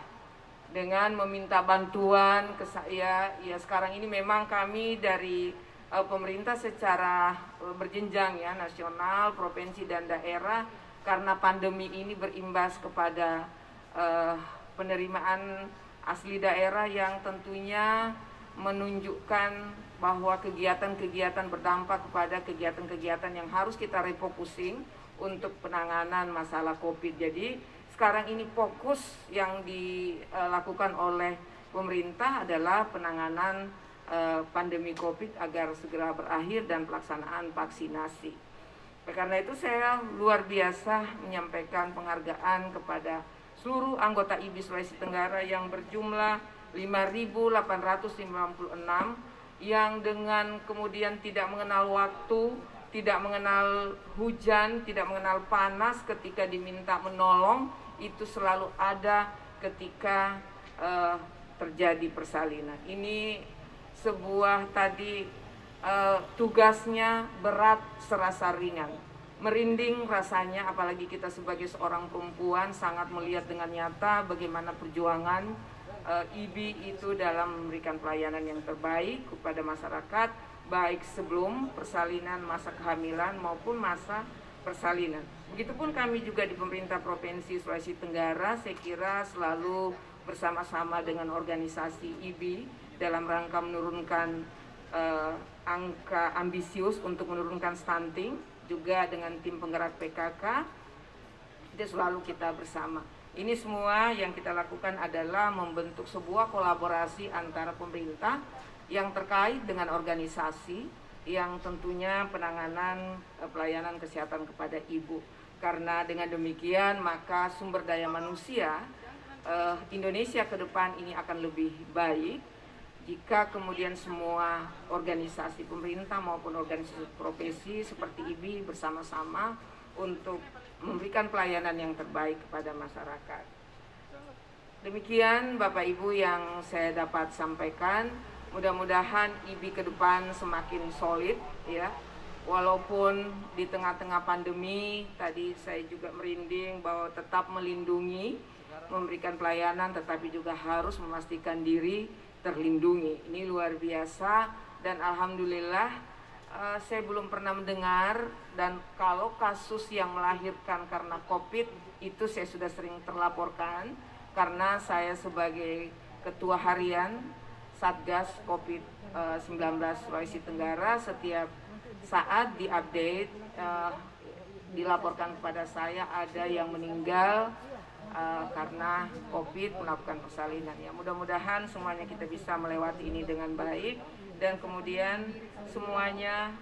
dengan meminta bantuan ke saya. Ya sekarang ini memang kami dari pemerintah secara berjenjang ya, nasional, provinsi dan daerah, karena pandemi ini berimbas kepada penerimaan asli daerah yang tentunya menunjukkan bahwa kegiatan-kegiatan berdampak kepada kegiatan-kegiatan yang harus kita refocusing untuk penanganan masalah COVID. Jadi sekarang ini fokus yang dilakukan oleh pemerintah adalah penanganan pandemi COVID agar segera berakhir dan pelaksanaan vaksinasi. Karena itu saya luar biasa menyampaikan penghargaan kepada seluruh anggota IBI Sulawesi Tenggara yang berjumlah 5.896 yang dengan kemudian tidak mengenal waktu, tidak mengenal hujan, tidak mengenal panas ketika diminta menolong, itu selalu ada ketika terjadi persalinan. Ini sebuah tugasnya berat serasa ringan. Merinding rasanya, apalagi kita sebagai seorang perempuan sangat melihat dengan nyata bagaimana perjuangan IBI itu dalam memberikan pelayanan yang terbaik kepada masyarakat, baik sebelum persalinan, masa kehamilan maupun masa persalinan. Begitupun kami juga di pemerintah Provinsi Sulawesi Tenggara, saya kira selalu bersama-sama dengan organisasi IBI dalam rangka menurunkan angka ambisius untuk menurunkan stunting, juga dengan tim penggerak PKK, itu selalu kita bersama. Ini semua yang kita lakukan adalah membentuk sebuah kolaborasi antara pemerintah yang terkait dengan organisasi yang tentunya penanganan pelayanan kesehatan kepada ibu. Karena dengan demikian maka sumber daya manusia Indonesia ke depan ini akan lebih baik. jika kemudian semua organisasi pemerintah maupun organisasi profesi seperti IBI bersama-sama untuk memberikan pelayanan yang terbaik kepada masyarakat. Demikian Bapak Ibu yang saya dapat sampaikan. Mudah-mudahan IBI ke depan semakin solid ya. Walaupun di tengah-tengah pandemi, tadi saya juga merinding bahwa tetap melindungi, memberikan pelayanan, tetapi juga harus memastikan diri terlindungi. Ini luar biasa dan alhamdulillah saya belum pernah mendengar, dan kalau kasus yang melahirkan karena COVID itu saya sudah sering terlaporkan karena saya sebagai Ketua Harian Satgas COVID-19 Sulawesi Tenggara setiap saat diupdate dilaporkan kepada saya ada yang meninggal karena COVID melakukan persalinan. Ya, mudah-mudahan semuanya kita bisa melewati ini dengan baik dan kemudian semuanya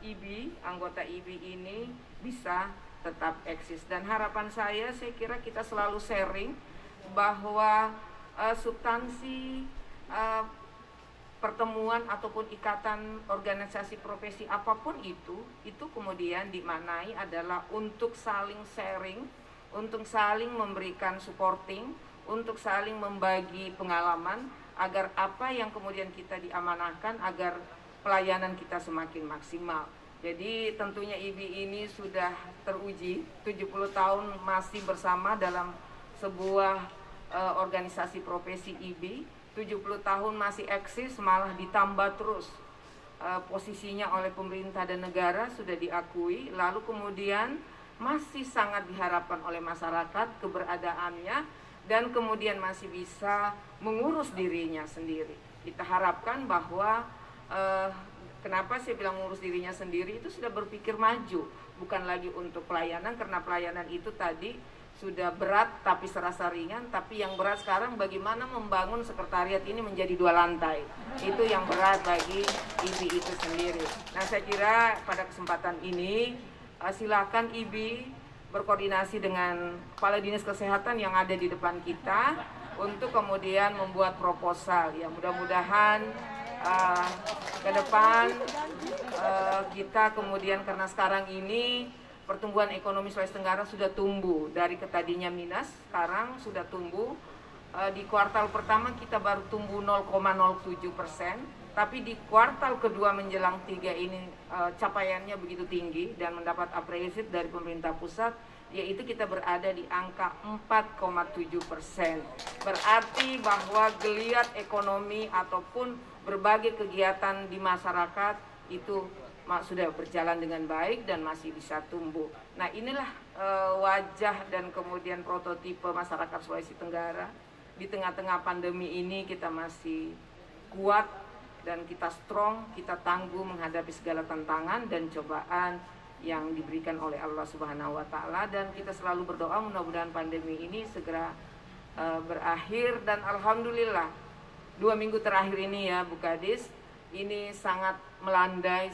IBI, anggota IBI ini bisa tetap eksis. Dan harapan saya kira kita selalu sharing bahwa substansi pertemuan ataupun ikatan organisasi profesi apapun itu kemudian dimaknai adalah untuk saling sharing, untuk saling memberikan supporting, untuk saling membagi pengalaman agar apa yang kemudian kita diamanahkan agar pelayanan kita semakin maksimal. Jadi tentunya IBI ini sudah teruji 70 tahun masih bersama dalam sebuah organisasi profesi IBI. 70 tahun masih eksis, malah ditambah terus posisinya oleh pemerintah dan negara sudah diakui, lalu kemudian masih sangat diharapkan oleh masyarakat keberadaannya dan kemudian masih bisa mengurus dirinya sendiri. Kita harapkan bahwa kenapa saya bilang mengurus dirinya sendiri, itu sudah berpikir maju, bukan lagi untuk pelayanan, karena pelayanan itu tadi sudah berat tapi serasa ringan, tapi yang berat sekarang bagaimana membangun sekretariat ini menjadi 2 lantai. Itu yang berat bagi IBI itu sendiri. Nah, saya kira pada kesempatan ini silakan IBI berkoordinasi dengan Kepala Dinas Kesehatan yang ada di depan kita untuk kemudian membuat proposal. Ya, mudah-mudahan ke depan kita kemudian, karena sekarang ini pertumbuhan ekonomi Sulawesi Tenggara sudah tumbuh dari tadinya minus, sekarang sudah tumbuh. Di kuartal pertama kita baru tumbuh 0,07%, tapi di kuartal kedua menjelang 3 ini capaiannya begitu tinggi dan mendapat apresiasi dari pemerintah pusat, yaitu kita berada di angka 4,7%. Berarti bahwa geliat ekonomi ataupun berbagai kegiatan di masyarakat itu sudah berjalan dengan baik dan masih bisa tumbuh. Nah, inilah wajah dan kemudian prototipe masyarakat Sulawesi Tenggara. Di tengah-tengah pandemi ini kita masih kuat dan kita strong, kita tangguh menghadapi segala tantangan dan cobaan yang diberikan oleh Allah Subhanahu wa Ta'ala, dan kita selalu berdoa mudah-mudahan pandemi ini segera berakhir. Dan alhamdulillah 2 minggu terakhir ini ya Bu Kadis, ini sangat melandai,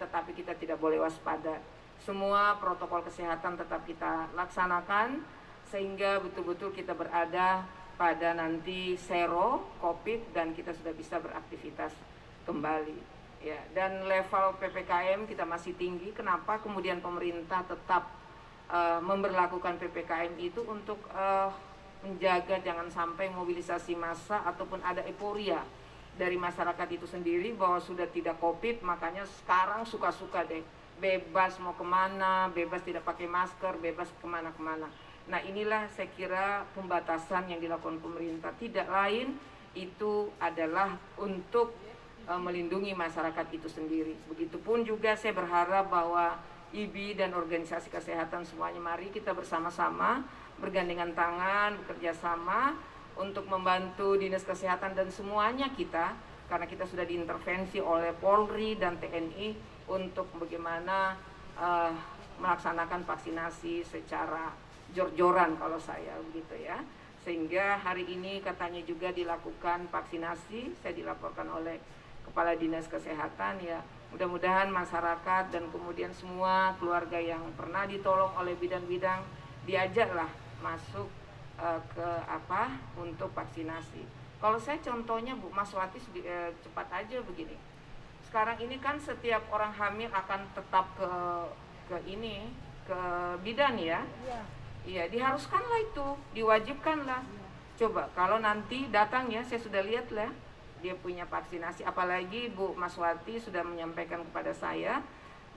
tetapi kita tidak boleh waspada. Semua protokol kesehatan tetap kita laksanakan sehingga betul-betul kita berada pada nanti zero COVID dan kita sudah bisa beraktivitas kembali. Ya, dan level PPKM kita masih tinggi. Kenapa kemudian pemerintah tetap memberlakukan PPKM itu untuk menjaga jangan sampai mobilisasi massa ataupun ada euforia dari masyarakat itu sendiri bahwa sudah tidak COVID, makanya sekarang suka-suka deh, bebas mau kemana, bebas tidak pakai masker, bebas kemana-kemana. Nah, inilah saya kira pembatasan yang dilakukan pemerintah, tidak lain itu adalah untuk melindungi masyarakat itu sendiri. Begitupun juga saya berharap bahwa IBI dan organisasi kesehatan semuanya, mari kita bersama-sama bergandengan tangan, bekerja sama untuk membantu Dinas Kesehatan dan semuanya kita, karena kita sudah diintervensi oleh Polri dan TNI untuk bagaimana melaksanakan vaksinasi secara jor-joran kalau saya begitu ya. Sehingga hari ini katanya juga dilakukan vaksinasi, saya dilaporkan oleh Kepala Dinas Kesehatan ya. Mudah-mudahan masyarakat dan kemudian semua keluarga yang pernah ditolong oleh bidang-bidang diajaklah masuk untuk vaksinasi. Kalau saya contohnya Bu Maswati cepat aja begini. Sekarang ini kan setiap orang hamil akan tetap ke bidan ya. Iya, diharuskanlah itu, diwajibkanlah. Coba kalau nanti datang ya, saya sudah lihat lah dia punya vaksinasi, apalagi Bu Maswati sudah menyampaikan kepada saya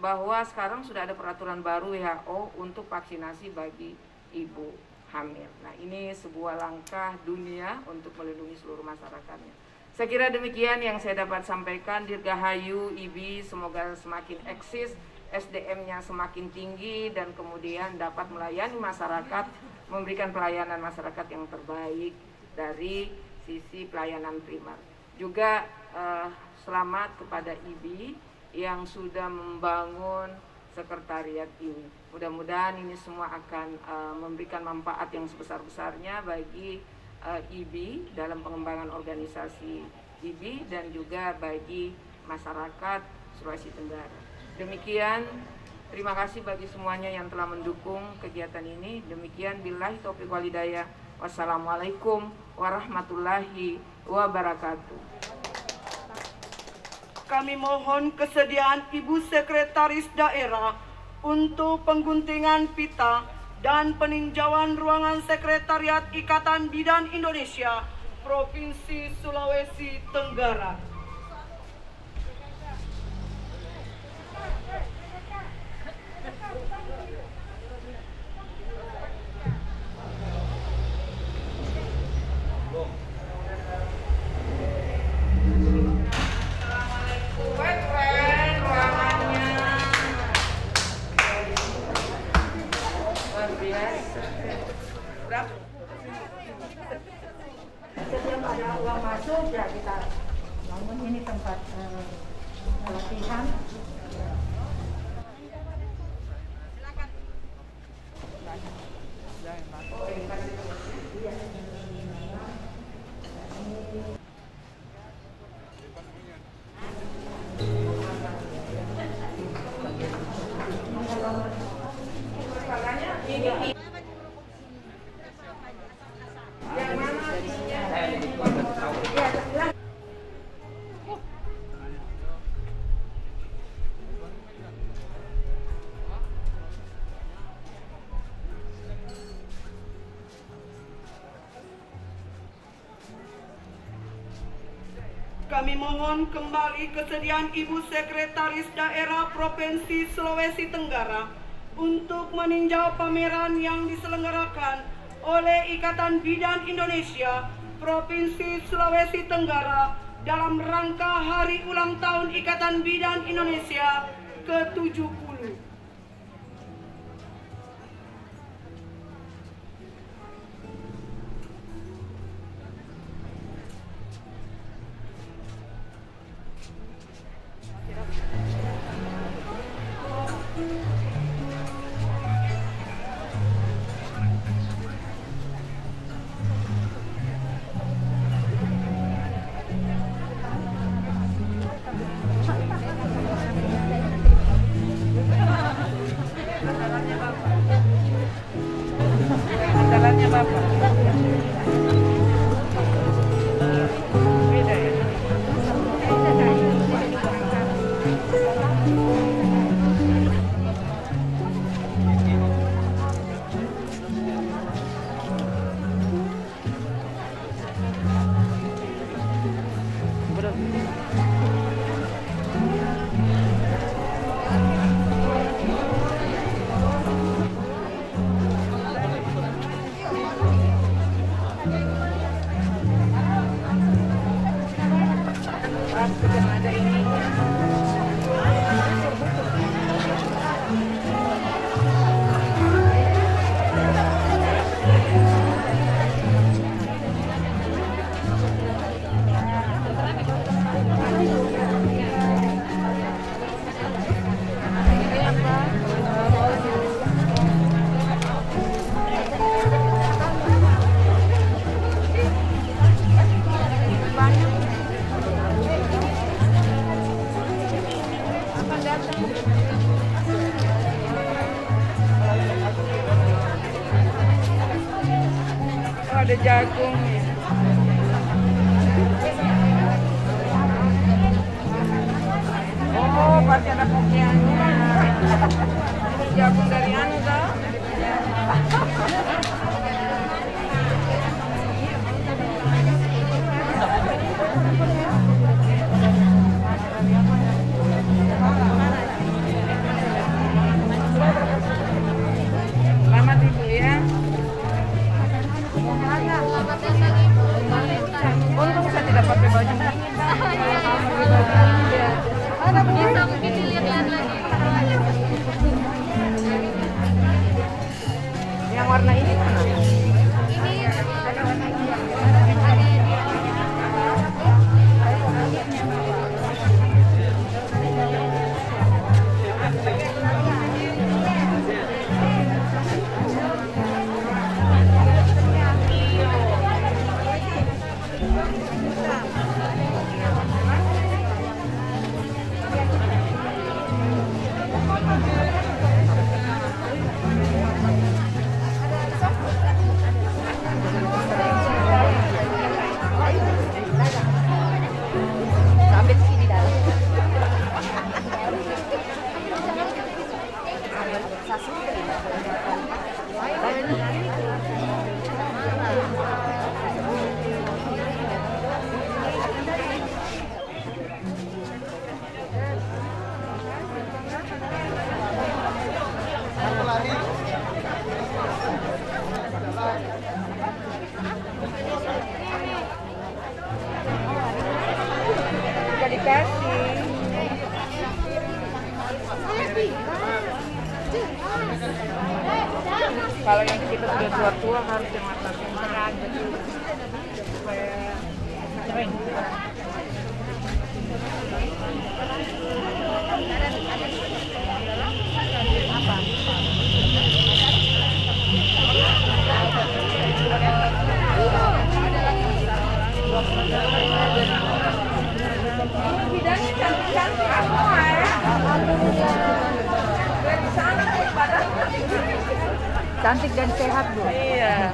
bahwa sekarang sudah ada peraturan baru WHO untuk vaksinasi bagi ibu hamil. Nah, ini sebuah langkah dunia untuk melindungi seluruh masyarakatnya. Saya kira demikian yang saya dapat sampaikan. Dirgahayu IBI semoga semakin eksis, SDM-nya semakin tinggi, dan kemudian dapat melayani masyarakat, memberikan pelayanan masyarakat yang terbaik dari sisi pelayanan primer. Juga selamat kepada IBI yang sudah membangun sekretariat ini. Mudah-mudahan ini semua akan memberikan manfaat yang sebesar-besarnya bagi IBI dalam pengembangan organisasi IBI dan juga bagi masyarakat Sulawesi Tenggara. Demikian, terima kasih bagi semuanya yang telah mendukung kegiatan ini. Demikian, billahi taufiq wal hidayah. Wassalamualaikum warahmatullahi wabarakatuh. Kami mohon kesediaan Ibu Sekretaris Daerah untuk pengguntingan pita dan peninjauan ruangan Sekretariat Ikatan Bidan Indonesia Provinsi Sulawesi Tenggara. Setiap ada uang masuk ya kita bangun ini tempat latihan. Kami mohon kembali kesediaan Ibu Sekretaris Daerah Provinsi Sulawesi Tenggara untuk meninjau pameran yang diselenggarakan oleh Ikatan Bidan Indonesia Provinsi Sulawesi Tenggara dalam rangka Hari Ulang Tahun Ikatan Bidan Indonesia ke-70. Ada jagung ya. pasti ada pokeannya. Ini jagung dari anu tau. Selamat Ibu ya. Untung saya tidak pakai baju. Bisa mungkin dilihat-lihat lagi. Yang warna ini mana? Ini ada warna kalau yang kita sudah tua-tua harus yang warna terang supaya kering. bidangnya cantik-cantik semua ya. Dari sana ke badan. Cantik dan sehat, Bu. Iya.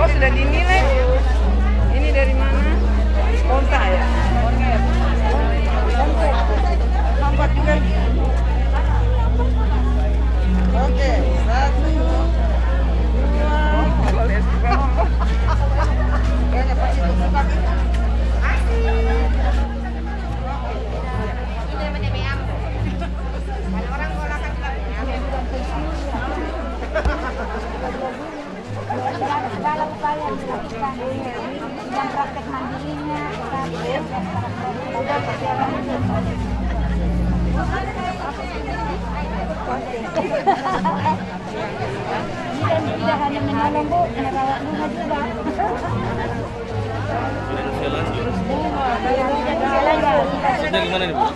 Oh, sudah dinilai. Ini dari mana? Konta ya? Nampak juga. Oke, 1, 2. Boleh suka. Kayaknya pasti suka. Ini namanya beam. Kalau orang golakan juga beam. Segala upaya yang dilakukan dan praktek mandirinya udah perjalanan dan tidak hanya menolong, Bu, merawat bunga juga. Dari mana nih, Bu?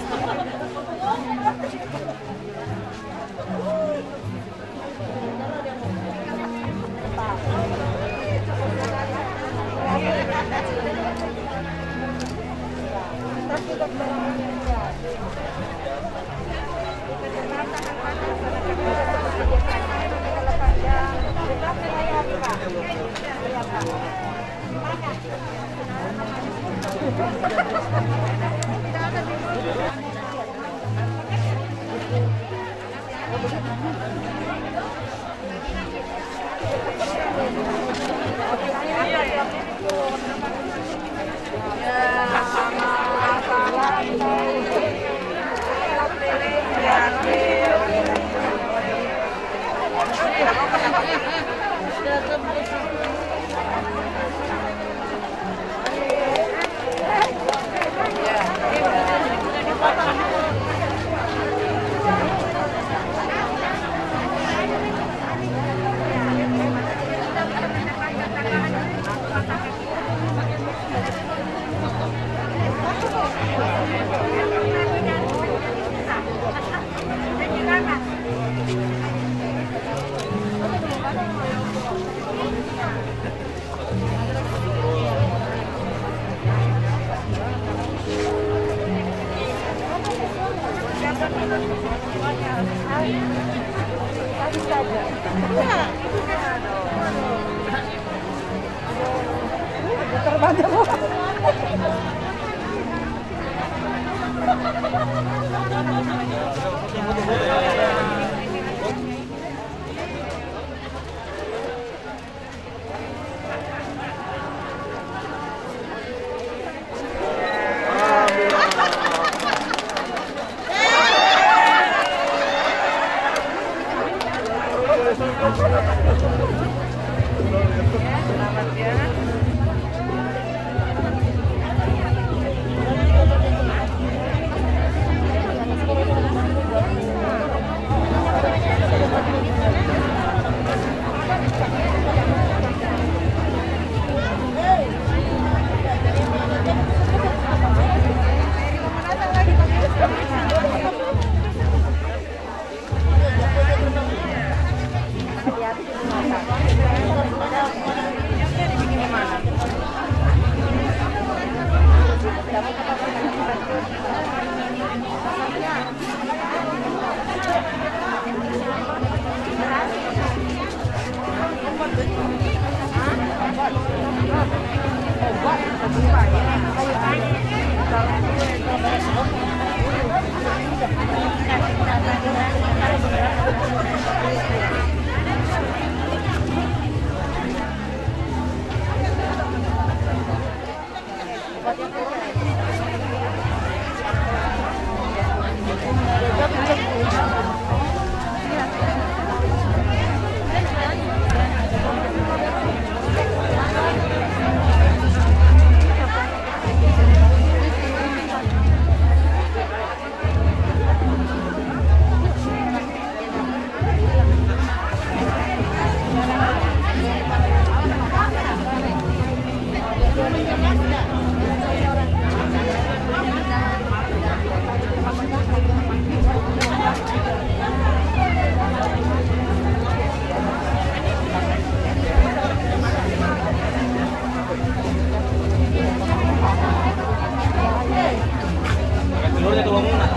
Telurnya tuh ngomong nak.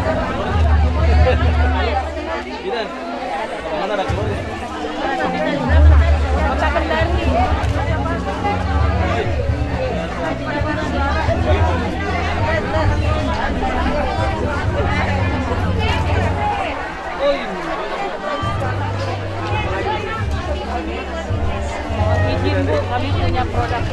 Gitu. Mana ada telurnya? Kota Kendari. Izin Bu, kami punya produk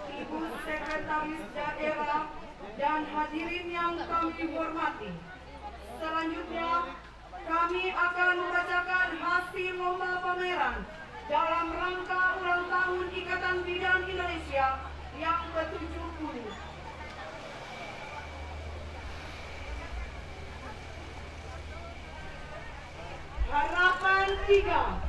Ibu Sekretaris Daerah dan hadirin yang kami hormati. Selanjutnya, kami akan membacakan hasil lomba pameran dalam rangka ulang tahun Ikatan Bidan Indonesia yang ke-70. Harapan 3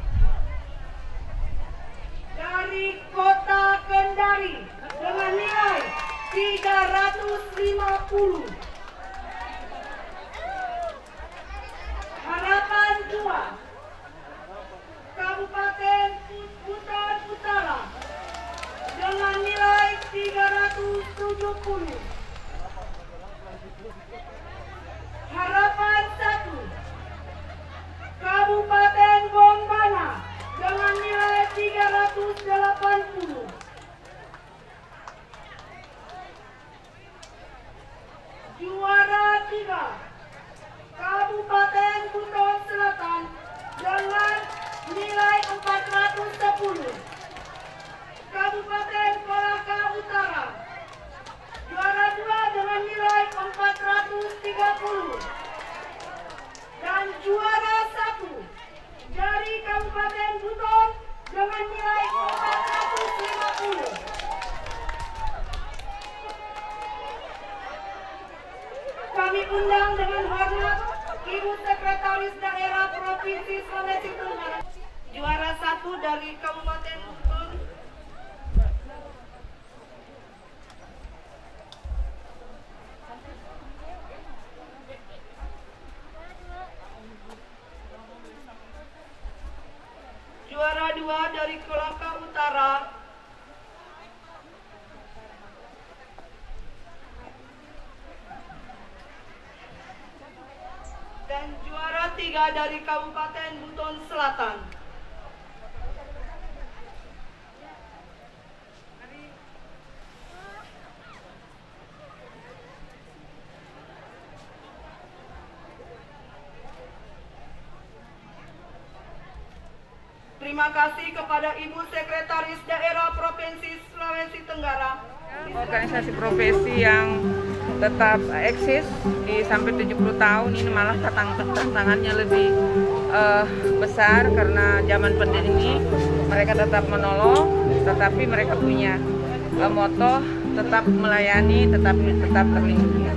dari Kota Kendari dengan nilai 350. Harapan 2 Kabupaten Kutai Utara dengan nilai 370. Harapan 1 Kabupaten Bombana dengan nilai 380. Juara 3 Kabupaten Buton Selatan dengan nilai 410. Kabupaten Kolaka Utara juara 2 dengan nilai 430. Dan juara 1 dari Kabupaten Buton dengan nilai 450. Kami undang dengan hormat Ibu Sekretaris Daerah Provinsi Sulawesi Tenggara. Juara 1 dari Kabupaten Buton. Juara 2 dari Kolaka Utara. Dan ketiga dari Kabupaten Buton Selatan. Terima kasih kepada Ibu Sekretaris Daerah Provinsi Sulawesi Tenggara. Organisasi profesi yang tetap eksis di sampai 70 tahun ini malah tantangannya lebih besar karena zaman pandemi mereka tetap menolong, tetapi mereka punya moto tetap melayani, tetap terlindungi.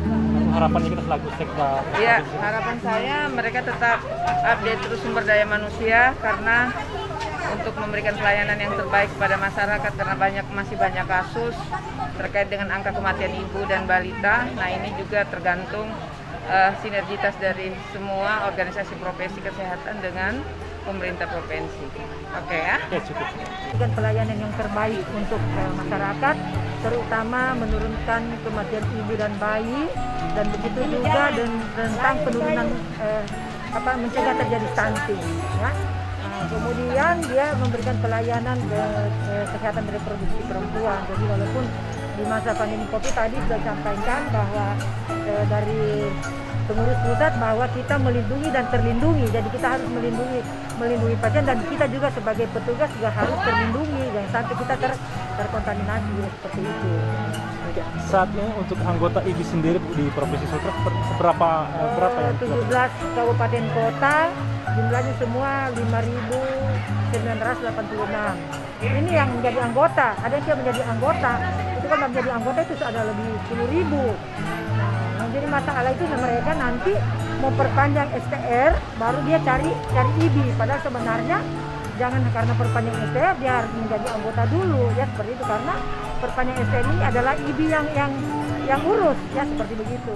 Harapannya kita selaku sekda. Ya, harapan saya mereka tetap update terus sumber daya manusia karena untuk memberikan pelayanan yang terbaik kepada masyarakat karena masih banyak kasus terkait dengan angka kematian ibu dan balita. Nah, ini juga tergantung sinergitas dari semua organisasi profesi kesehatan dengan pemerintah provinsi. Oke ya? Ya, cukup. Dengan pelayanan yang terbaik untuk masyarakat, terutama menurunkan kematian ibu dan bayi, dan begitu juga tentang penurunan mencegah terjadi stunting. Ya. Kemudian dia memberikan pelayanan kesehatan reproduksi perempuan. Jadi walaupun di masa pandemi COVID tadi sudah disampaikan bahwa dari pengurus pusat bahwa kita melindungi dan terlindungi. Jadi kita harus melindungi pasien dan kita juga sebagai petugas juga harus terlindungi. Jangan sampai kita terkontaminasi seperti itu. Saat ini untuk anggota IBI sendiri di Provinsi Sultra berapa yang 17 kabupaten kota, jumlahnya semua 5.986. Ini yang menjadi anggota, ada yang menjadi anggota. Itu kan menjadi anggota itu ada lebih 10.000. Nah, jadi masalah itu mereka nanti mau perpanjang STR, baru dia cari IBI. Padahal sebenarnya jangan karena perpanjang STR dia harus menjadi anggota dulu, ya seperti itu, karena perpanjang STR ini adalah IBI yang urus, ya seperti begitu.